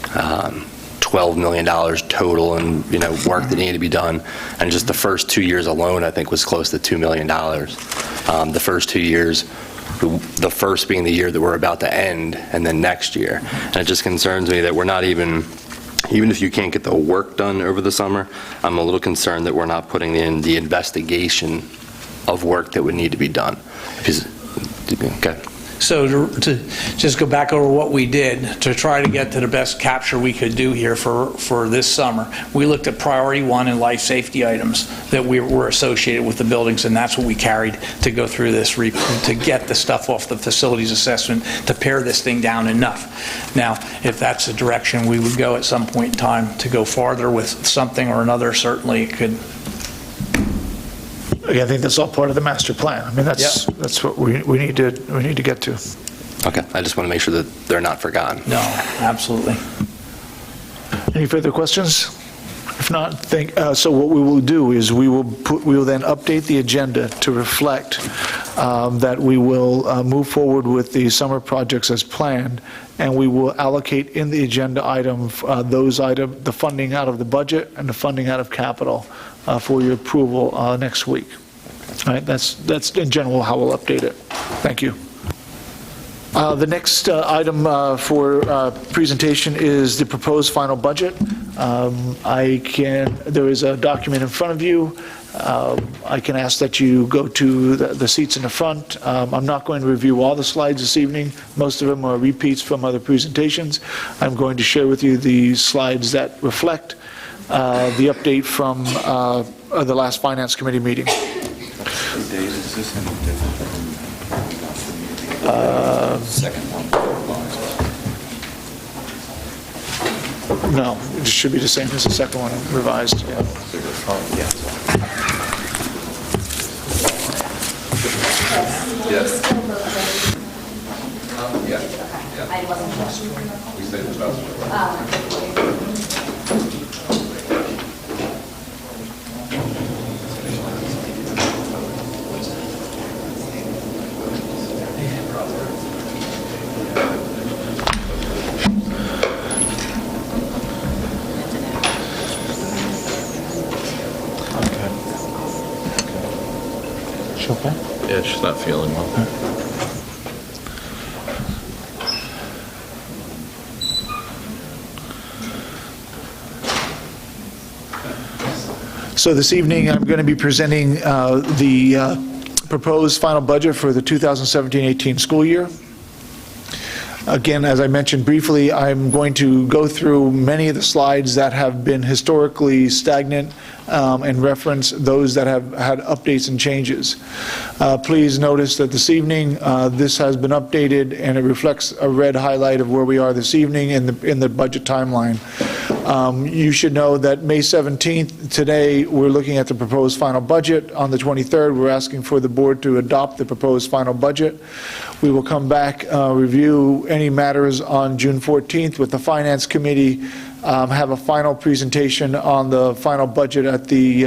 $12 million total and work that needed to be done. And just the first 2 years alone, I think, was close to $2 million. The first 2 years, the first being the year that we're about to end, and then next year. And it just concerns me that we're not even if you can't get the work done over the summer, I'm a little concerned that we're not putting in the investigation of work that would need to be done. Okay. So to just go back over what we did to try to get to the best capture we could do here for this summer, we looked at priority one and life safety items that were associated with the buildings, and that's what we carried to go through this, to get the stuff off the facilities assessment, to pare this thing down enough. Now, if that's the direction we would go at some point in time to go farther with something or another, certainly it could. Again, I think that's all part of the master plan. I mean, that's what we need to get to. Okay. I just want to make sure that they're not forgotten. No, absolutely. Any further questions? If not, so what we will do is we will then update the agenda to reflect that we will move forward with the summer projects as planned, and we will allocate in the agenda item the funding out of the budget and the funding out of capital for your approval next week. All right, that's in general how we'll update it. Thank you. The next item for presentation is the proposed final budget. There is a document in front of you. I can ask that you go to the seats in the front. I'm not going to review all the slides this evening. Most of them are repeats from other presentations. I'm going to share with you the slides that reflect the update from the last Finance Committee meeting. No, it should be the same as the second one, revised, yeah. Yeah, she's not feeling well. So this evening, I'm going to be presenting the proposed final budget for the 2017-18 school year. Again, as I mentioned briefly, I'm going to go through many of the slides that have been historically stagnant and reference those that have had updates and changes. Please notice that this evening, this has been updated and it reflects a red highlight of where we are this evening in the budget timeline. You should know that May 17th, today, we're looking at the proposed final budget. On the 23rd, we're asking for the board to adopt the proposed final budget. We will come back, review any matters on June 14th with the Finance Committee, have a final presentation on the final budget at the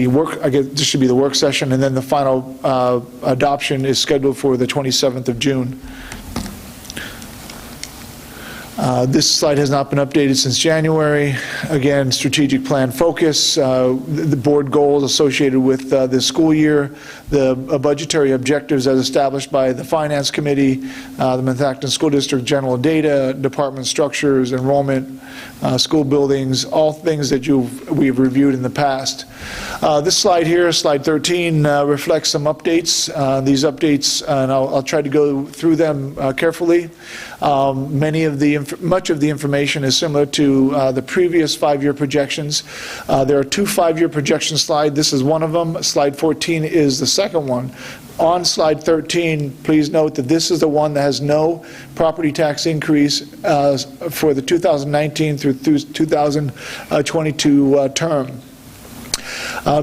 work, I guess this should be the work session, and then the final adoption is scheduled for the 27th of June. This slide has not been updated since January. Again, strategic plan focus, the board goals associated with this school year, the budgetary objectives as established by the Finance Committee, the Methacton School District general data, department structures, enrollment, school buildings, all things that we've reviewed in the past. This slide here, slide 13, reflects some updates. These updates, and I'll try to go through them carefully. Much of the information is similar to the previous 5-year projections. There are 2 5-year projection slides. This is one of them. Slide 14 is the second one. On slide 13, please note that this is the one that has no property tax increase for the 2019 through 2022 term.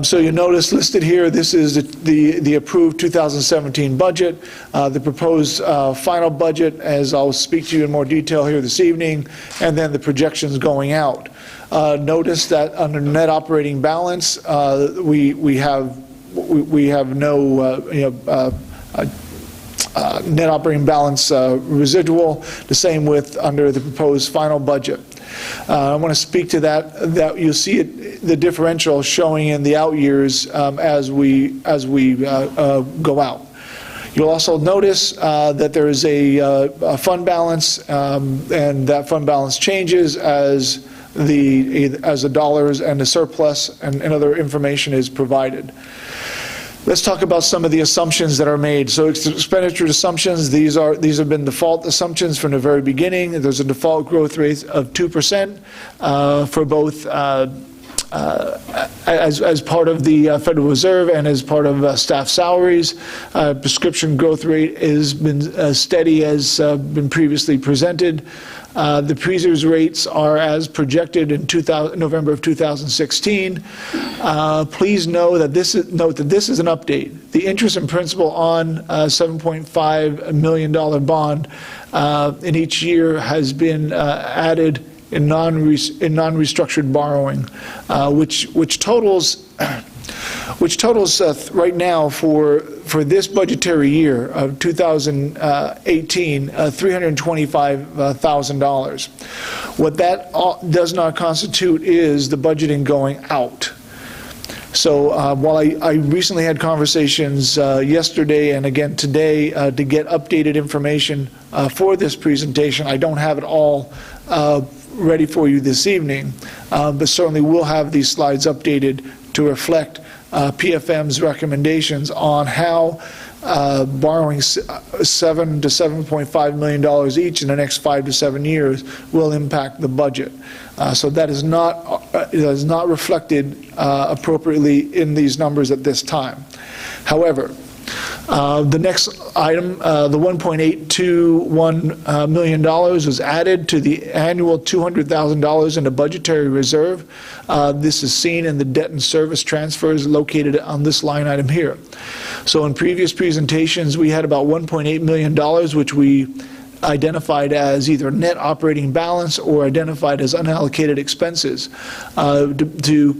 So you notice listed here, this is the approved 2017 budget, the proposed final budget, as I'll speak to you in more detail here this evening, and then the projections going out. Notice that under net operating balance, we have no net operating balance residual, the same with under the proposed final budget. I want to speak to that you'll see the differential showing in the out years as we go out. You'll also notice that there is a fund balance, and that fund balance changes as the dollars and the surplus and other information is provided. Let's talk about some of the assumptions that are made. So expenditure assumptions, these have been default assumptions from the very beginning. There's a default growth rate of 2% for both as part of the Federal Reserve and as part of staff salaries. Prescription growth rate has been steady as been previously presented. The PRESERS rates are as projected in November of 2016. Please note that this is an update. The interest and principal on $7.5 million bond in each year has been added in non-restructured borrowing, which totals right now for this budgetary year of 2018, $325,000. What that does not constitute is the budgeting going out. So while I recently had conversations yesterday and again today to get updated information for this presentation, I don't have it all ready for you this evening, but certainly we'll have these slides updated to reflect PFM's recommendations on how borrowing $7 to $7.5 million each in the next 5 to 7 years will impact the budget. So that is not reflected appropriately in these numbers at this time. However, The next item, the $1.821 million was added to the annual $200,000 in the budgetary reserve. This is seen in the debt and service transfers located on this line item here. So in previous presentations, we had about $1.8 million, which we identified as either net operating balance or identified as unallocated expenses. To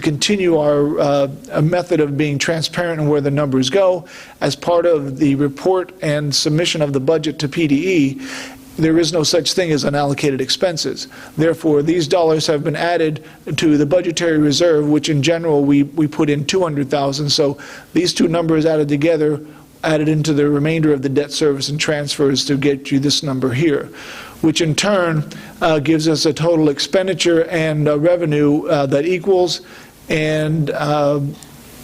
continue our method of being transparent in where the numbers go, as part of the report and submission of the budget to PDE, there is no such thing as unallocated expenses. Therefore, these dollars have been added to the budgetary reserve, which in general we put in $200,000. So these two numbers added together added into the remainder of the debt service and transfers to get you this number here, which in turn gives us a total expenditure and revenue that equals, and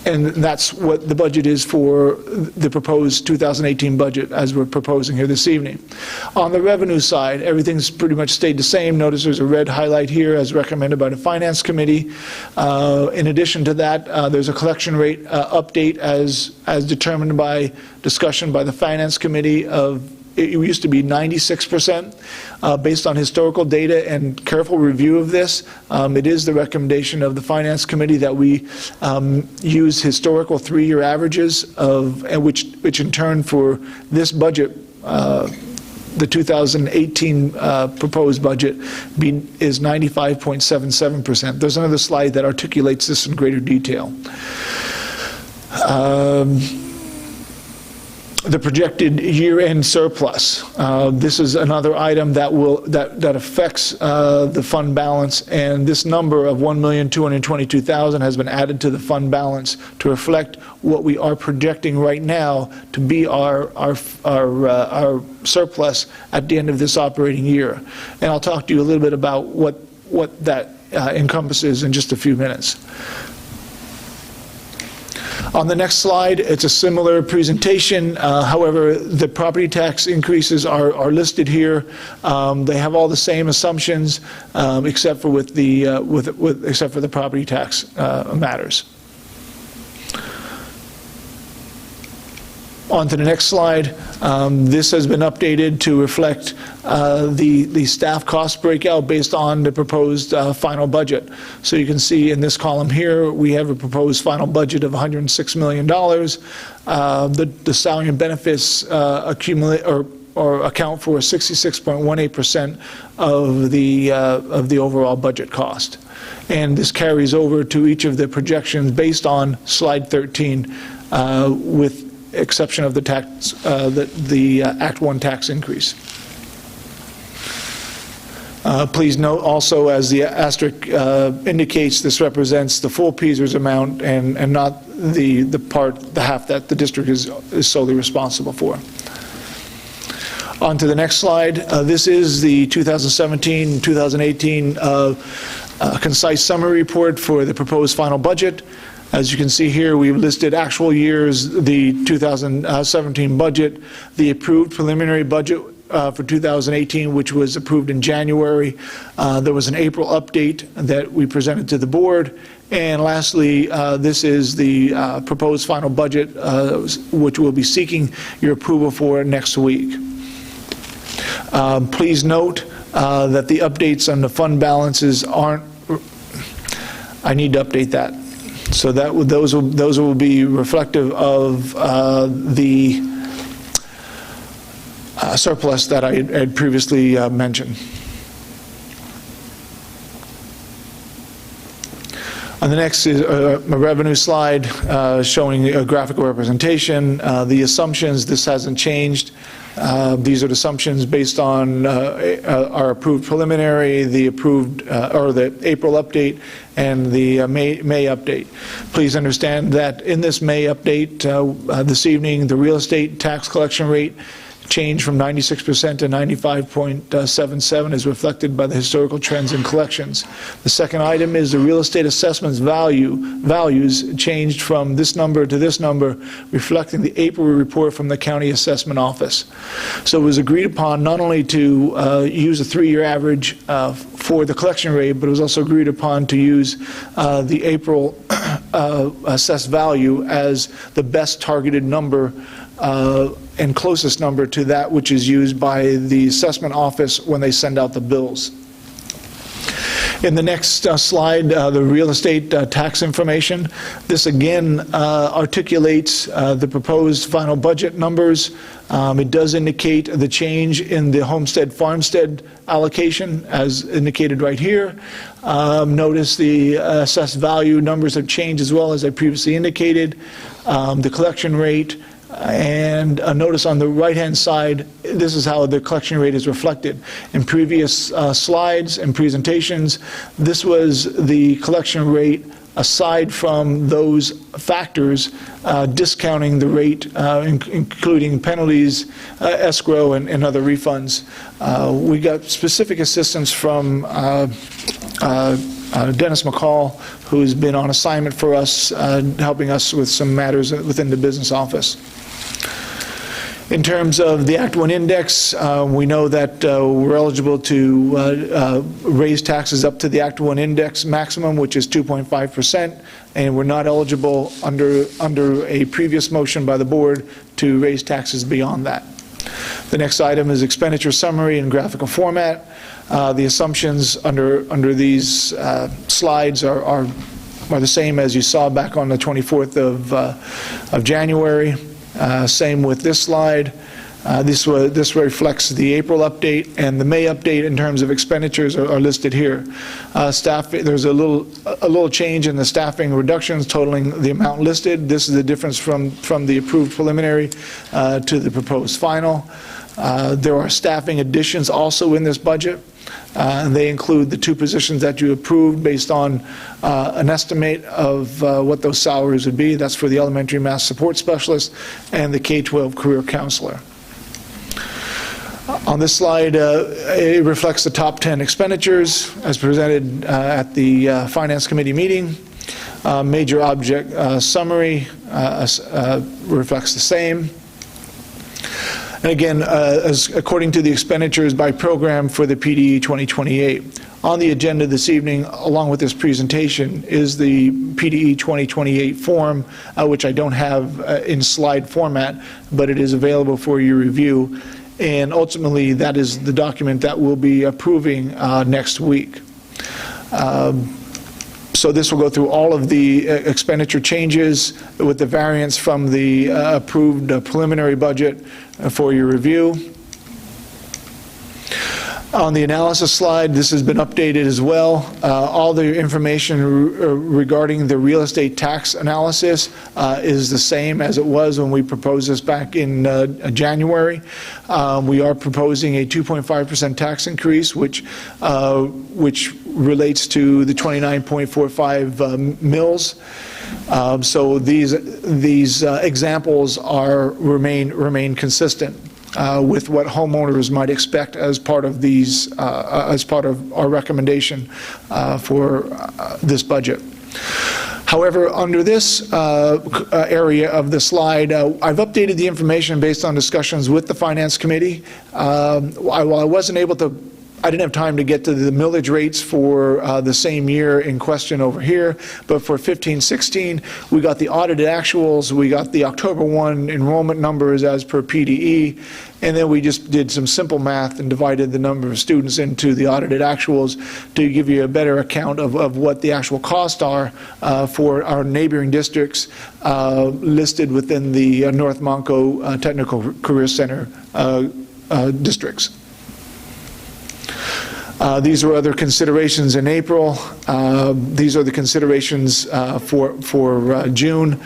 that's what the budget is for the proposed 2018 budget as we're proposing here this evening. On the revenue side, everything's pretty much stayed the same. Notice there's a red highlight here as recommended by the Finance Committee. In addition to that, there's a collection rate update as determined by discussion by the Finance Committee of it used to be 96%. Based on historical data and careful review of this, it is the recommendation of the Finance Committee that we use historical 3-year averages of which in turn for this budget, the 2018 proposed budget is 95.77%. There's another slide that articulates this in greater detail. The projected year-end surplus. This is another item that affects the fund balance, and this number of $1,222,000 has been added to the fund balance to reflect what we are projecting right now to be our surplus at the end of this operating year. And I'll talk to you a little bit about what that encompasses in just a few minutes. On the next slide, it's a similar presentation. However, the property tax increases are listed here. They have all the same assumptions, except for the property tax matters. On to the next slide. This has been updated to reflect the staff cost breakout based on the proposed final budget. So you can see in this column here, we have a proposed final budget of $106 million. The salary and benefits accumulate or account for 66.18% of the overall budget cost. And this carries over to each of the projections based on slide 13 with exception of the tax, the Act 1 tax increase. Please note also, as the asterisk indicates, this represents the full PSERS amount and not the half that the district is solely responsible for. On to the next slide. This is the 2017-2018 concise summary report for the proposed final budget. As you can see here, we've listed actual years, the 2017 budget, the approved preliminary budget for 2018, which was approved in January. There was an April update that we presented to the board. And lastly, this is the proposed final budget, which we'll be seeking your approval for next week. Please note that the updates on the fund balances aren't, I need to update that. So those will be reflective of the surplus that I had previously mentioned. On the next is a revenue slide showing a graphical representation. The assumptions, this hasn't changed. These are the assumptions based on our approved preliminary, the approved or the April update, and the May update. Please understand that in this May update this evening, the real estate tax collection rate change from 96% to 95.77 is reflected by the historical trends in collections. The second item is the real estate assessments values changed from this number to this number, reflecting the April report from the county assessment office. So it was agreed upon not only to use a 3-year average for the collection rate, but it was also agreed upon to use the April assessed value as the best targeted number and closest number to that which is used by the assessment office when they send out the bills. In the next slide, the real estate tax information. This again articulates the proposed final budget numbers. It does indicate the change in the homestead-farmstead allocation as indicated right here. Notice the assessed value numbers have changed as well as I previously indicated. The collection rate, and notice on the right-hand side, this is how the collection rate is reflected. In previous slides and presentations, this was the collection rate aside from those factors, discounting the rate, including penalties, escrow, and other refunds. We got specific assistance from Dennis McCall, who's been on assignment for us, helping us with some matters within the business office. In terms of the Act 1 index, we know that we're eligible to raise taxes up to the Act 1 index maximum, which is 2.5%, and we're not eligible under a previous motion by the board to raise taxes beyond that. The next item is expenditure summary in graphical format. The assumptions under these slides are the same as you saw back on the 24th of January. Same with this slide. This reflects the April update, and the May update in terms of expenditures are listed here. There's a little change in the staffing reductions totaling the amount listed. This is the difference from the approved preliminary to the proposed final. There are staffing additions also in this budget. They include the 2 positions that you approved based on an estimate of what those salaries would be. That's for the elementary math support specialist and the K-12 career counselor. On this slide, it reflects the top 10 expenditures as presented at the Finance Committee meeting. Major object summary reflects the same. And again, according to the expenditures by program for the PDE 2028. On the agenda this evening, along with this presentation, is the PDE 2028 form, which I don't have in slide format, but it is available for your review. And ultimately, that is the document that we'll be approving next week. So this will go through all of the expenditure changes with the variance from the approved preliminary budget for your review. On the analysis slide, this has been updated as well. All the information regarding the real estate tax analysis is the same as it was when we proposed this back in January. We are proposing a 2.5% tax increase, which relates to the 29.45 mills. So these examples remain consistent with what homeowners might expect as part of our recommendation for this budget. However, under this area of the slide, I've updated the information based on discussions with the Finance Committee. While I didn't have time to get to the millage rates for the same year in question over here, but for 15-16, we got the audited actuals, we got the October 1 enrollment numbers as per PDE, and then we just did some simple math and divided the number of students into the audited actuals to give you a better account of what the actual costs are for our neighboring districts listed within the North Monco Technical Career Center districts. These were other considerations in April. These are the considerations for June.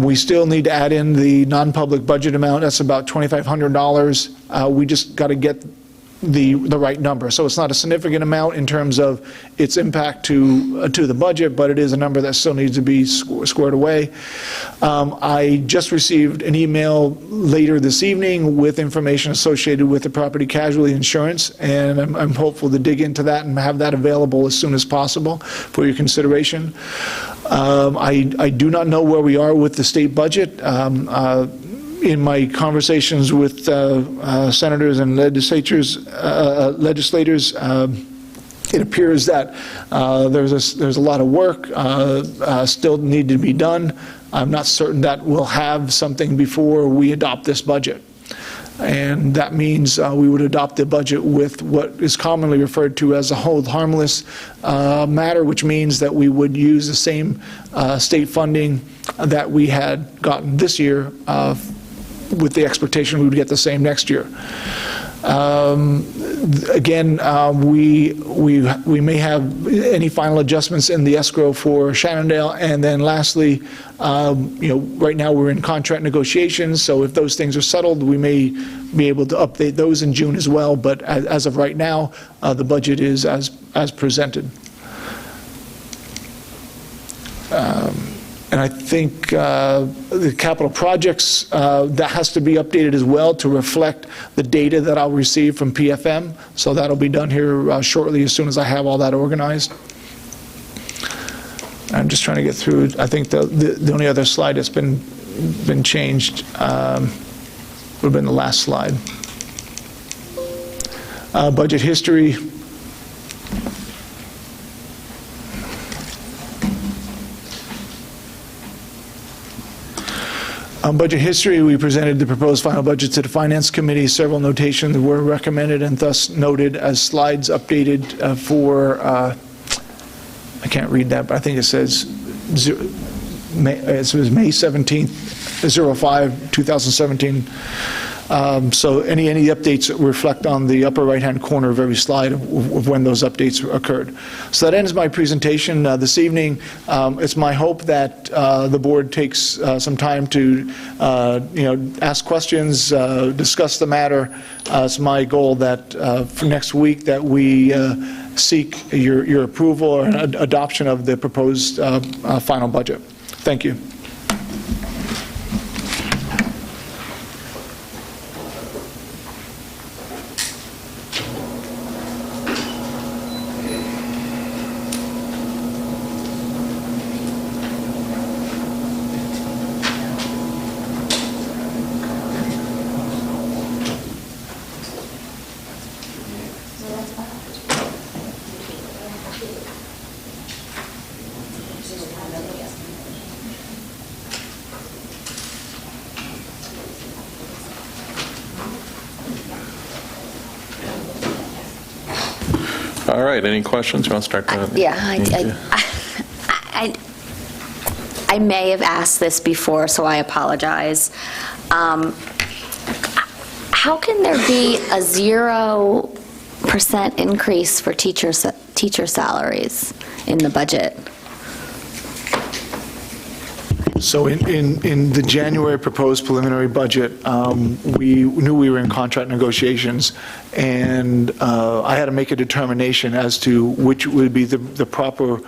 We still need to add in the non-public budget amount. That's about $2,500. We just got to get the right number. So it's not a significant amount in terms of its impact to the budget, but it is a number that still needs to be squared away. I just received an email later this evening with information associated with the property casualty insurance, and I'm hopeful to dig into that and have that available as soon as possible for your consideration. I do not know where we are with the state budget. In my conversations with senators and legislators, it appears that there's a lot of work still need to be done. I'm not certain that we'll have something before we adopt this budget. And that means we would adopt the budget with what is commonly referred to as a hold harmless matter, which means that we would use the same state funding that we had gotten this year with the expectation we would get the same next year. Again, we may have any final adjustments in the escrow for Shannondale, and then lastly, right now we're in contract negotiations, so if those things are settled, we may be able to update those in June as well, but as of right now, the budget is as presented. And I think the capital projects, that has to be updated as well to reflect the data that I'll receive from PFM. So that'll be done here shortly as soon as I have all that organized. I'm just trying to get through. I think the only other slide that's been changed would have been the last slide. Budget history. On budget history, we presented the proposed final budget to the Finance Committee. Several notations were recommended and thus noted as slides updated for, I can't read that, but I think it says, it was May 17th, 05, 2017. So any updates reflect on the upper right-hand corner of every slide of when those updates occurred. So that ends my presentation this evening. It's my hope that the board takes some time to ask questions, discuss the matter. It's my goal that for next week that we seek your approval or adoption of the proposed final budget. Thank you. All right, any questions? You want to start? Yeah, I may have asked this before, so I apologize. How can there be a 0% increase for teacher salaries in the budget? So in the January proposed preliminary budget, we knew we were in contract negotiations, and I had to make a determination as to which would be the proper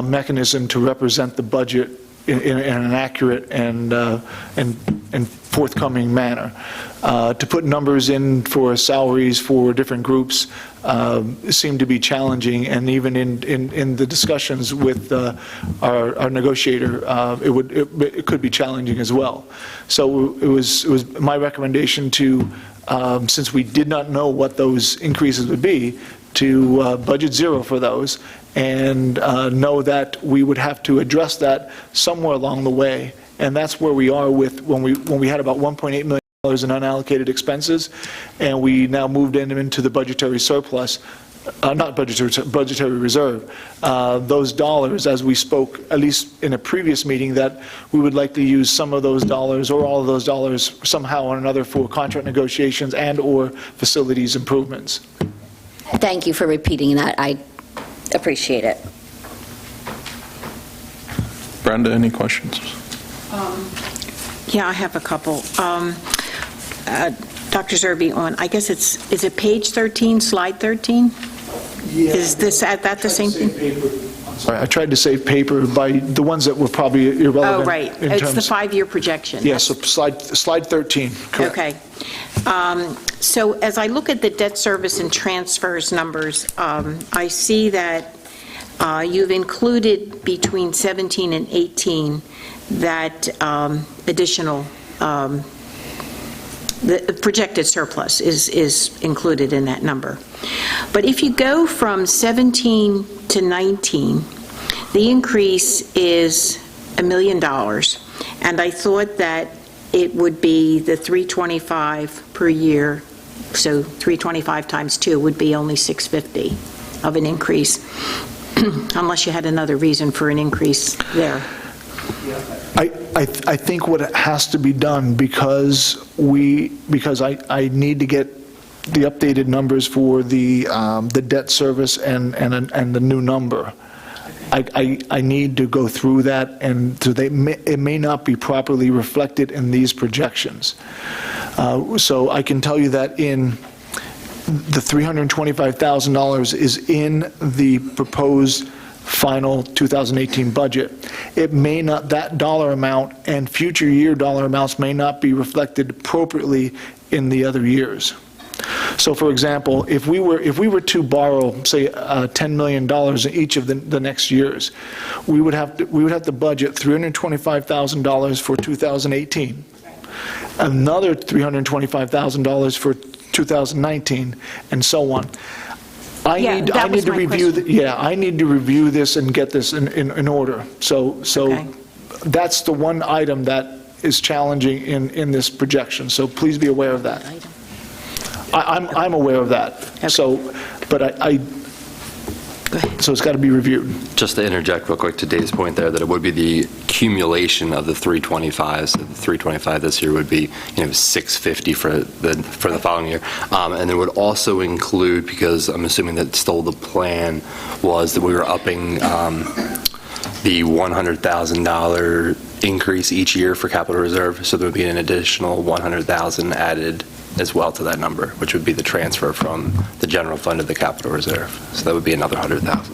mechanism to represent the budget in an accurate and forthcoming manner. To put numbers in for salaries for different groups seemed to be challenging, and even in the discussions with our negotiator, it could be challenging as well. So it was my recommendation to, since we did not know what those increases would be, to budget zero for those, and know that we would have to address that somewhere along the way. And that's where we are with when we had about $1.8 million in unallocated expenses, and we now moved into the budgetary surplus, not budgetary reserve. Those dollars, as we spoke, at least in a previous meeting, that we would like to use some of those dollars or all of those dollars somehow or another for contract negotiations and or facilities improvements. Thank you for repeating that. I appreciate it. Brenda, any questions? Yeah, I have a couple. Dr. Zerbe, on, I guess is it page 13, slide 13? Is this, that the same thing? Sorry, I tried to save paper by the ones that were probably irrelevant. Oh, right. in It's the terms- 5-year projection. Yes, so slide 13, correct. Okay. So as I look at the debt service and transfers numbers, I see that you've included between 17 and 18 that additional, the projected surplus is included in that number. But if you go from 17 to 19, the increase is $1 million. And I thought that it would be the 325 per year, so 325 times 2 would be only 650 of an increase, unless you had another reason for an increase there. I think what has to be done, because I need to get the updated numbers for the debt service and the new number. I need to go through that, and so it may not be properly reflected in these projections. So I can tell you that in the $325,000 is in the proposed final 2018 budget. It may not, that dollar amount and future year dollar amounts may not be reflected appropriately in the other years. So for example, if we were to borrow, say, $10 million in each of the next years, we would have to budget $325,000 for 2018, another $325,000 for 2019, and so on. I need to review. I need to review this and get this in order. So Okay. that's the one item that is challenging in this projection. So please be aware of that. I'm aware of that. Okay. So, but so it's got to be reviewed. Just to interject real quick to Dave's point there, that it would be the accumulation of the 325. So the 325 this year would be, 650 for the following year. And it would also include, because I'm assuming that still the plan was that we were upping the $100,000 increase each year for capital reserve. So there would be an additional $100,000 added as well to that number, which would be the transfer from the general fund to the capital reserve. So that would be another $100,000.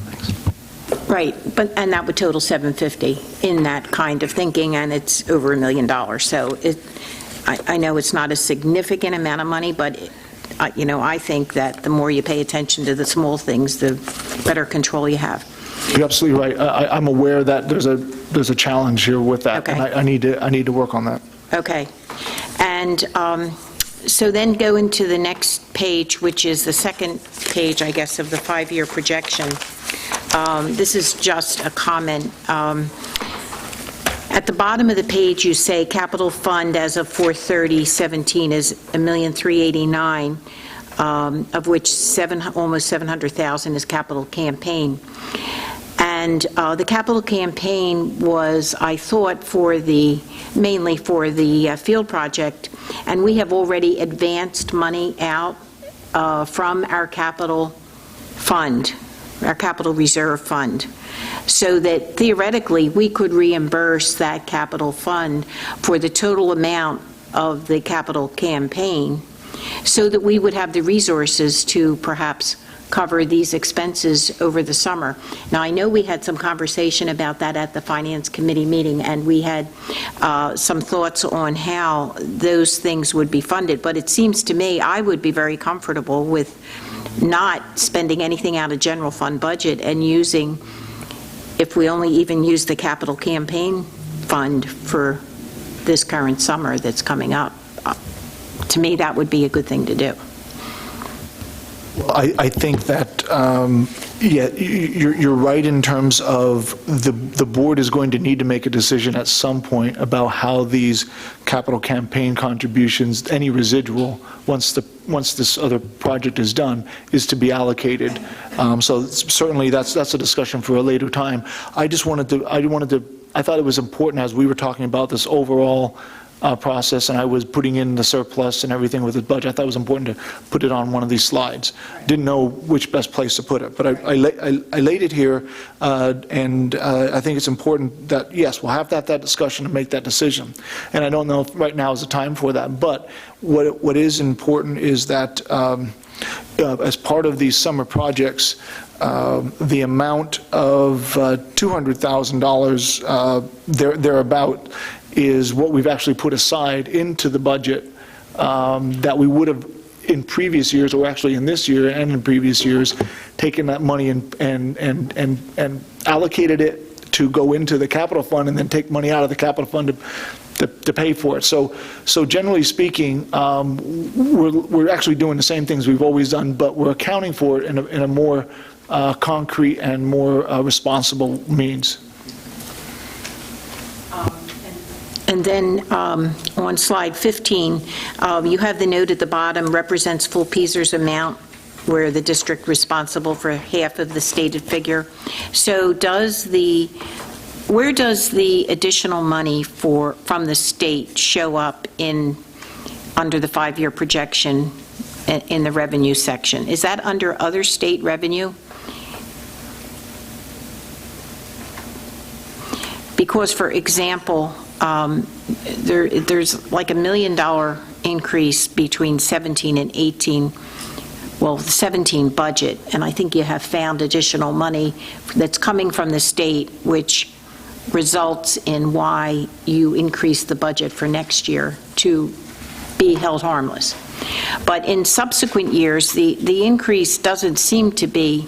Thanks. Right, and that would total 750 in that kind of thinking, and it's over $1 million. So I know it's not a significant amount of money, but I think that the more you pay attention to the small things, the better control you have. You're absolutely right. I'm aware that there's a challenge here with that, Okay. and I need to work on that. Okay. And so then go into the next page, which is the second page, I guess, of the 5-year projection. This is just a comment. At the bottom of the page, you say capital fund as of 4/30/17 is $1,389,000, of which almost $700,000 is capital campaign. And the capital campaign was, I thought, mainly for the field project, and we have already advanced money out from our capital fund, our capital reserve fund, so that theoretically we could reimburse that capital fund for the total amount of the capital campaign, so that we would have the resources to perhaps cover these expenses over the summer. Now, I know we had some conversation about that at the Finance Committee meeting, and we had some thoughts on how those things would be funded, but it seems to me I would be very comfortable with not spending anything out of general fund budget and using, if we only even use the capital campaign fund for this current summer that's coming up. To me, that would be a good thing to do. I think that, you're right in terms of the board is going to need to make a decision at some point about how these capital campaign contributions, any residual, once this other project is done, is to be allocated. So certainly that's a discussion for a later time. I thought it was important as we were talking about this overall process, and I was putting in the surplus and everything with the budget. I thought it was important to put it on one of these slides. Didn't know which best place to put it, but I laid it here, and I think it's important that, yes, we'll have that discussion and make that decision. And I don't know if right now is the time for that, but what is important is that as part of these summer projects, the amount of $200,000 thereabout is what we've actually put aside into the budget that we would have in previous years, or actually in this year and in previous years, taken that money and allocated it to go into the capital fund, and then take money out of the capital fund to pay for it. So generally speaking, we're actually doing the same things we've always done, but we're accounting for it in a more concrete and more responsible means. And then on slide 15, you have the note at the bottom, represents full PSERS amount, where the district responsible for half of the stated figure. So where does the additional money from the state show up under the 5-year projection in the revenue section? Is that under other state revenue? Because, for example, there's like $1 million increase between 17 and 18, well, the 17 budget, and I think you have found additional money that's coming from the state, which results in why you increase the budget for next year to be held harmless. But in subsequent years, the increase doesn't seem to be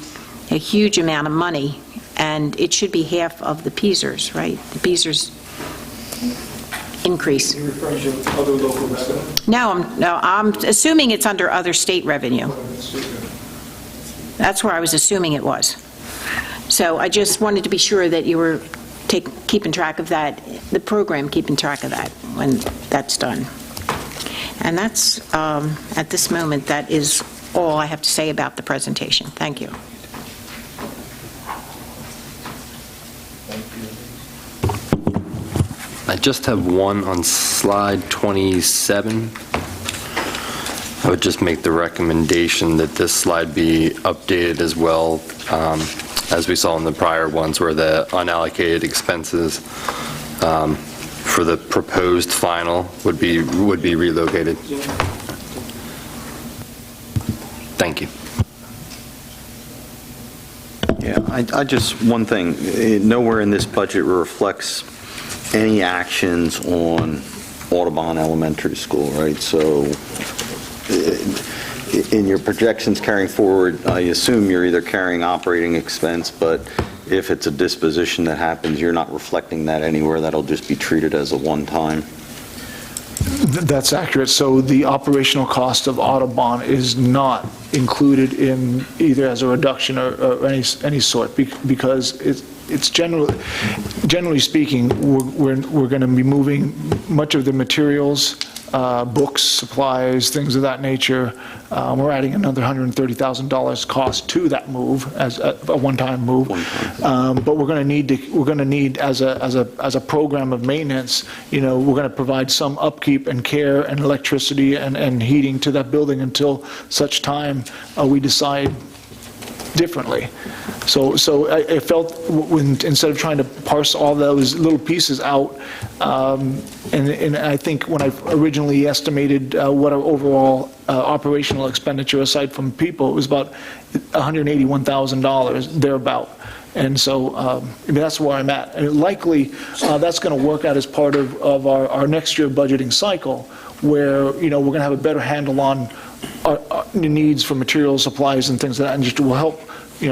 a huge amount of money, and it should be half of the PSERS, right? The PSERS increase. You're referring to other local revenue? No, I'm assuming it's under other state revenue. That's where I was assuming it was. So I just wanted to be sure that you were keeping track of that, the program keeping track of that when that's done. And that's, at this moment, that is all I have to say about the presentation. Thank you. I just have one on slide 27. I would just make the recommendation that this slide be updated as well, as we saw in the prior ones, where the unallocated expenses for the proposed final would be relocated. Thank you. Yeah, one thing, nowhere in this budget reflects any actions on Audubon Elementary School, right? So in your projections carrying forward, I assume you're either carrying operating expense, but if it's a disposition that happens, you're not reflecting that anywhere. That'll just be treated as a one-time. That's accurate. So the operational cost of Audubon is not included in either as a reduction or any sort, because it's generally speaking, we're going to be moving much of the materials, books, supplies, things of that nature. We're adding another $130,000 cost to that move as a one-time move. But we're going to need as a program of maintenance, we're going to provide some upkeep and care and electricity and heating to that building until such time we decide differently. So I felt instead of trying to parse all those little pieces out, and I think when I originally estimated what our overall operational expenditure aside from people, it was about $181,000 thereabout. And so that's where I'm at. And likely that's going to work out as part of our next year budgeting cycle, where we're going to have a better handle on our needs for materials, supplies, and things like that, and just will help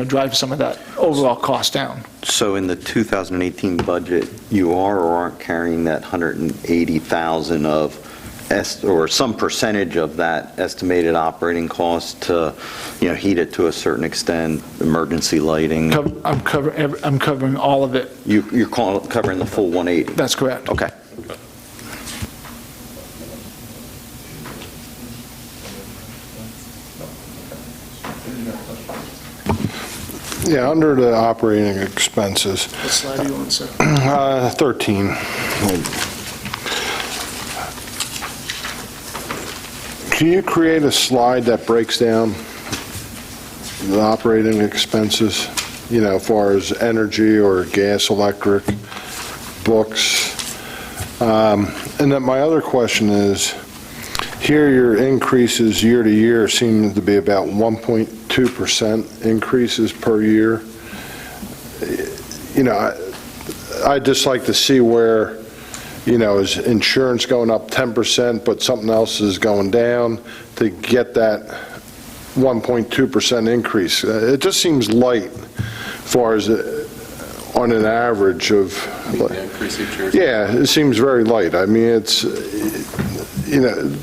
drive some of that overall cost down. So in the 2018 budget, you are or aren't carrying that $180,000 of or some percentage of that estimated operating cost to heat it to a certain extent, emergency lighting? I'm covering all of it. You're covering the full 180? That's correct. Okay. Yeah, under the operating expenses. What slide do you want, sir? 13. Can you create a slide that breaks down the operating expenses, as far as energy or gas, electric, books? And then my other question is, here your increases year to year seem to be about 1.2% increases per year. I'd just like to see where, is insurance going up 10%, but something else is going down to get that 1.2% increase. It just seems light as far as on an average of. The increase each year? Yeah, it seems very light. I mean, it's,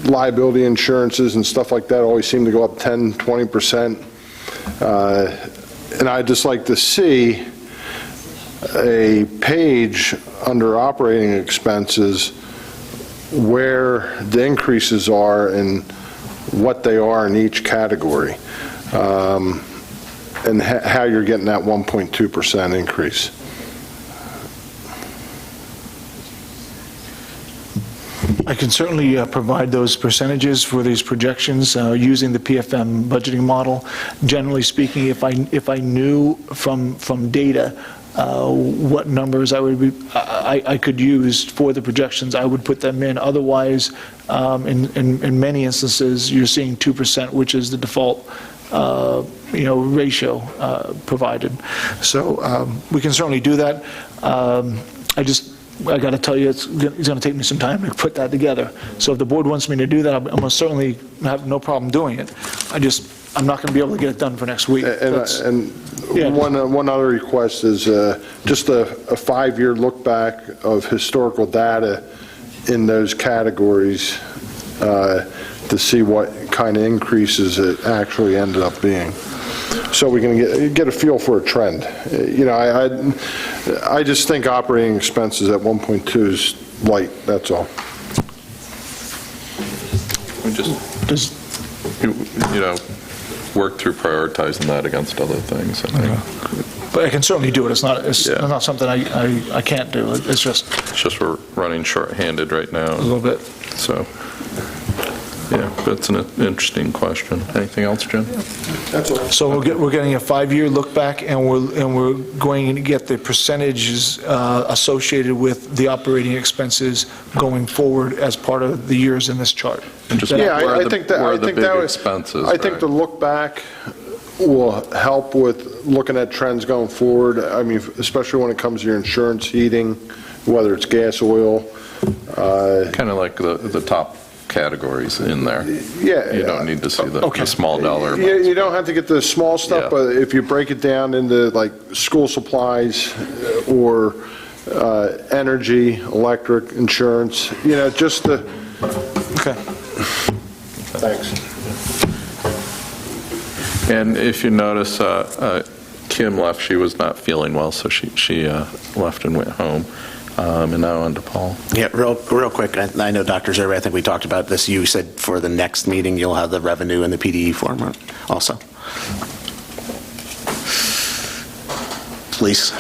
liability insurances and stuff like that always seem to go up 10, 20%. And I'd just like to see a page under operating expenses where the increases are and what they are in each category, and how you're getting that 1.2% increase. I can certainly provide those percentages for these projections using the PFM budgeting model. Generally speaking, if I knew from data what numbers I could use for the projections, I would put them in. Otherwise, in many instances, you're seeing 2%, which is the default ratio provided. So we can certainly do that. I got to tell you, it's going to take me some time to put that together. So if the board wants me to do that, I'm going to certainly have no problem doing it. I'm not going to be able to get it done for next week. One other request is just a 5-year look back of historical data in those categories to see what kind of increases it actually ended up being, so we can get a feel for a trend. I just think operating expenses at 1.2 is light. That's all. We just work through prioritizing that against other things. I think. But I can certainly do it. It's not something I can't do. It's just we're running short-handed right now. a little bit. So, yeah, that's an interesting question. Anything else, Jim? That's all. So we're getting a 5-year look back, and we're going to get the percentages associated with the operating expenses going forward as part of the years in this chart. And just Yeah, where I the- think that where I the think big that expenses. I think right? the look back will help with looking at trends going forward. I mean, especially when it comes to your insurance, heating, whether it's gas, oil. Kind of like the top categories in there. Yeah. You don't need to see the small dollar amounts. You don't have to get the small stuff, Yeah. but if you break it down into like school supplies or energy, electric, insurance, just the. Okay. Thanks. And if you notice, Kim left. She was not feeling well, so she left and went home. And now on to Paul. Yeah, real quick, I know Dr. Zerbe, I think we talked about this. You said for the next meeting, you'll have the revenue and the PDE form also. Please.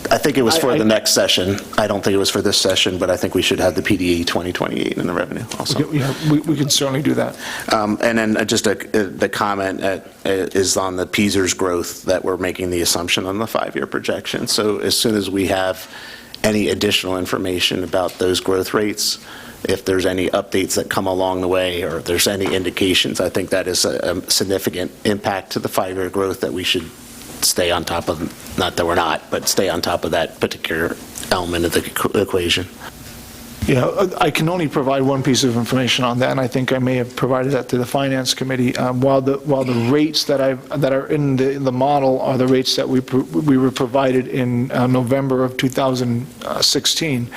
I think it was for the next session. I don't think it was for this session, but I think we should have the PDE 2028 in the revenue also. Yeah, we can certainly do that. And then just the comment is on the PSERS growth that we're making the assumption on the 5-year projection. So as soon as we have any additional information about those growth rates, if there's any updates that come along the way, or if there's any indications, I think that is a significant impact to the 5-year growth that we should stay on top of, not that we're not, but stay on top of that particular element of the equation. Yeah, I can only provide one piece of information on that, and I think I may have provided that to the Finance Committee. While the rates that are in the model are the rates that we were provided in November of 2016,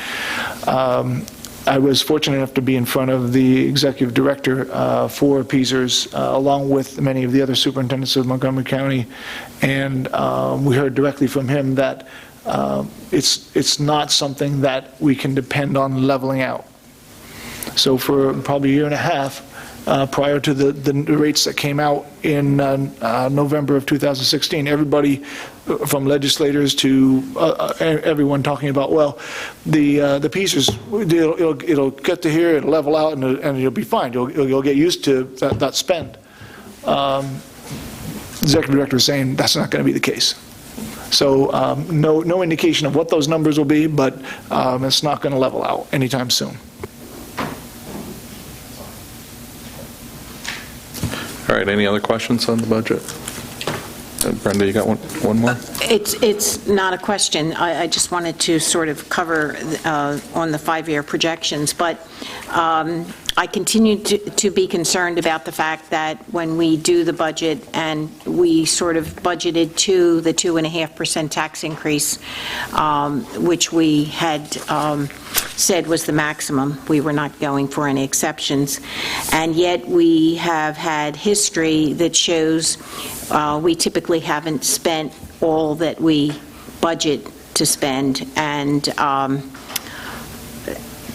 I was fortunate enough to be in front of the executive director for PSERS, along with many of the other superintendents of Montgomery County, and we heard directly from him that it's not something that we can depend on leveling out. So for probably a year and a half, prior to the rates that came out in November of 2016. Everybody, from legislators to everyone, talking about, well, the pieces, it'll get to here, it'll level out, and you'll be fine. You'll get used to that spend. The executive director is saying that's not going to be the case. So no indication of what those numbers will be, but it's not going to level out anytime soon. All right, any other questions on the budget? Brenda, you got one more? It's not a question. I just wanted to sort of cover on the 5-year projections, but I continue to be concerned about the fact that when we do the budget and we sort of budgeted to the 2.5% tax increase, which we had said was the maximum. We were not going for any exceptions. And yet we have had history that shows we typically haven't spent all that we budget to spend, and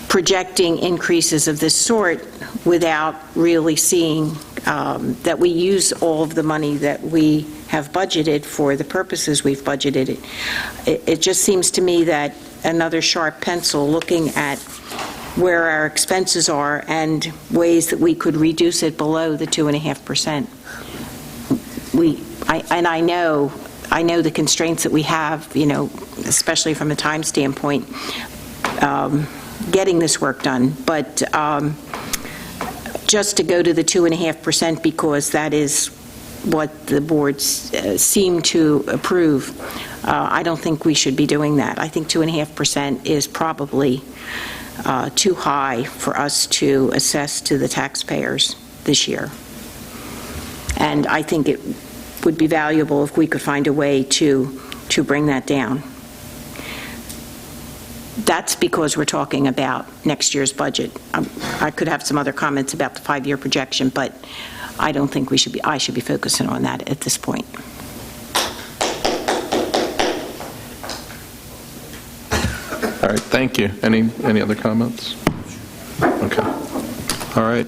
projecting increases of this sort without really seeing that we use all of the money that we have budgeted for the purposes we've budgeted. It just seems to me that another sharp pencil looking at where our expenses are and ways that we could reduce it below the 2.5%. I know the constraints that we have, especially from a time standpoint, getting this work done, but just to go to the 2.5% because that is what the boards seem to approve, I don't think we should be doing that. I think 2.5% is probably too high for us to assess to the taxpayers this year. And I think it would be valuable if we could find a way to bring that down. That's because we're talking about next year's budget. I could have some other comments about the 5-year projection, but I don't think I should be focusing on that at this point. All right, thank you. Any other comments? Okay. All right.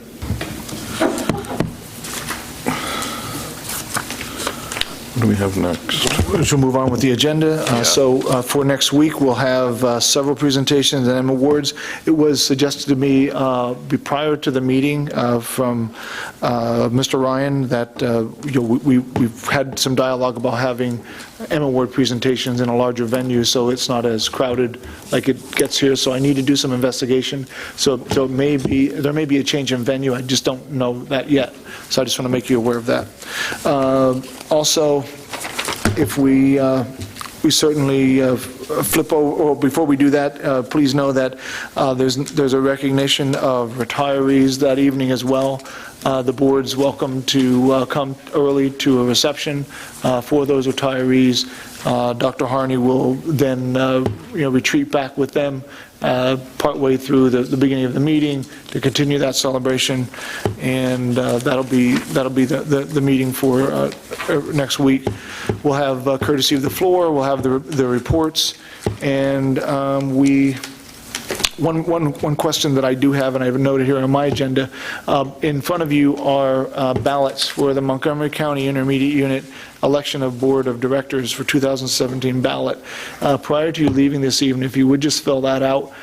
What do we have next? We'll move on with the agenda. So for next week, we'll have several presentations and awards. It was suggested to me prior to the meeting from Mr. Ryan that we've had some dialogue about having M Award presentations in a larger venue so it's not as crowded like it gets here. So I need to do some investigation. So there may be a change in venue. I just don't know that yet. So I just want to make you aware of that. Also, if we certainly flip over, or before we do that, please know that there's a recognition of retirees that evening as well. The board's welcome to come early to a reception for those retirees. Dr. Harney will then retreat back with them partway through the beginning of the meeting to continue that celebration, and that'll be the meeting for next week. We'll have courtesy of the floor. We'll have the reports, and one question that I do have, and I have noted here on my agenda, in front of you are ballots for the Montgomery County Intermediate Unit election of Board of Directors for 2017 ballot. Prior to you leaving this evening, if you would just fill that out,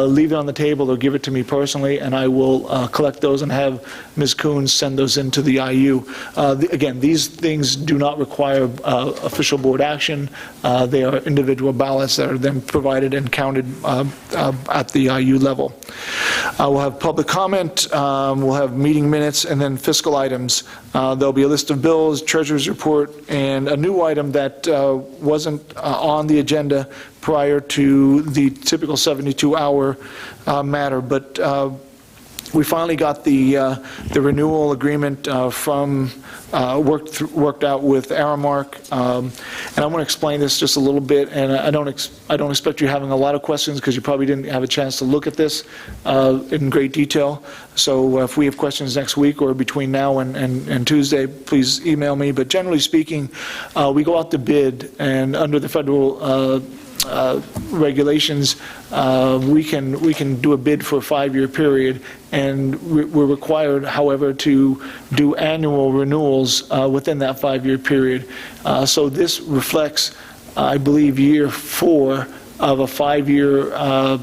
leave it on the table or give it to me personally, and I will collect those and have Ms. Coons send those into the IU. Again, these things do not require official board action. They are individual ballots that are then provided and counted at the IU level. We'll have public comment, we'll have meeting minutes, and then fiscal items. There'll be a list of bills, treasurer's report, and a new item that wasn't on the agenda prior to the typical 72-hour matter, but we finally got the renewal agreement from worked out with Aramark, and I want to explain this just a little bit. And I don't expect you having a lot of questions because you probably didn't have a chance to look at this in great detail. So if we have questions next week or between now and Tuesday, please email me. But generally speaking, we go out to bid, and under the federal regulations, we can do a bid for a 5-year period, and we're required, however, to do annual renewals within that 5-year period. So this reflects, I believe, year 4 of a 5-year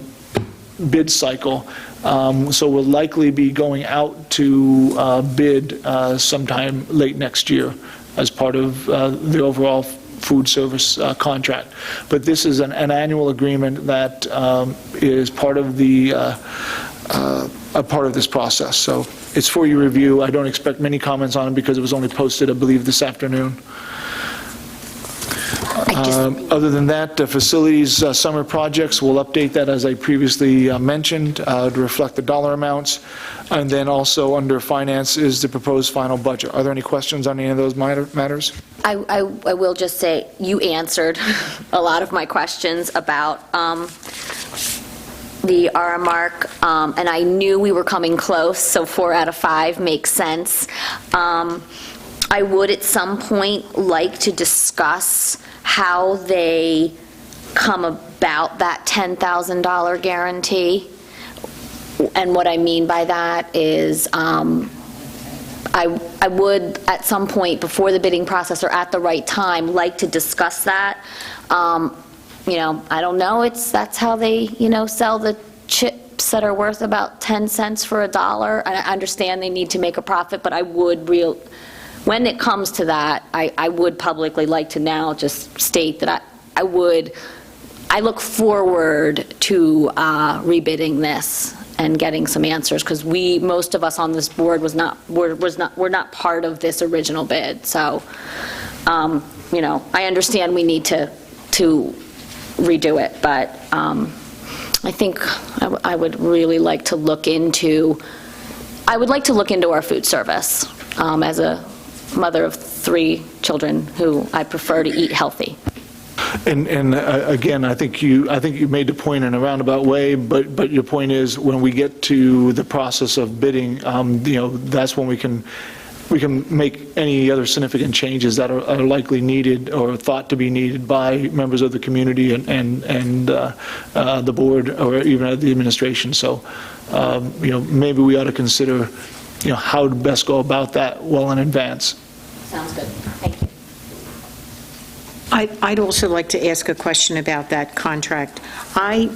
bid cycle. So we'll likely be going out to bid sometime late next year as part of the overall food service contract. But this is an annual agreement that is part of the a part of this process. So it's for your review. I don't expect many comments on it because it was only posted, I believe, this afternoon. Other than that, facilities summer projects, we'll update that as I previously mentioned to reflect the dollar amounts. And then also under finance is the proposed final budget. Are there any questions on any of those matters? I will just say, you answered a lot of my questions about the Aramark, and I knew we were coming close, so 4 out of 5 makes sense. I would at some point like to discuss how they come about that $10,000 guarantee. And what I mean by that is I would, at some point before the bidding process or at the right time, like to discuss that. You know, I don't know, that's how they, you know, sell the chips that are worth about 10 cents for $1. I understand they need to make a profit, but I would when it comes to that, I would publicly like to now just state that I look forward to rebidding this and getting some answers, because most of us on this board we're not part of this original bid. So, you know, I understand we need to redo it, but I think I would really like to look into. I would like to look into our food service as a mother of 3 children who I prefer to eat healthy. And again, I think you made the point in a roundabout way, but your point is when we get to the process of bidding, you know, that's when we can make any other significant changes that are likely needed or thought to be needed by members of the community and the board or even the administration. So, you know, maybe we ought to consider, you know, how to best go about that well in advance. Sounds good. Thank you. I'd also like to ask a question about that contract. I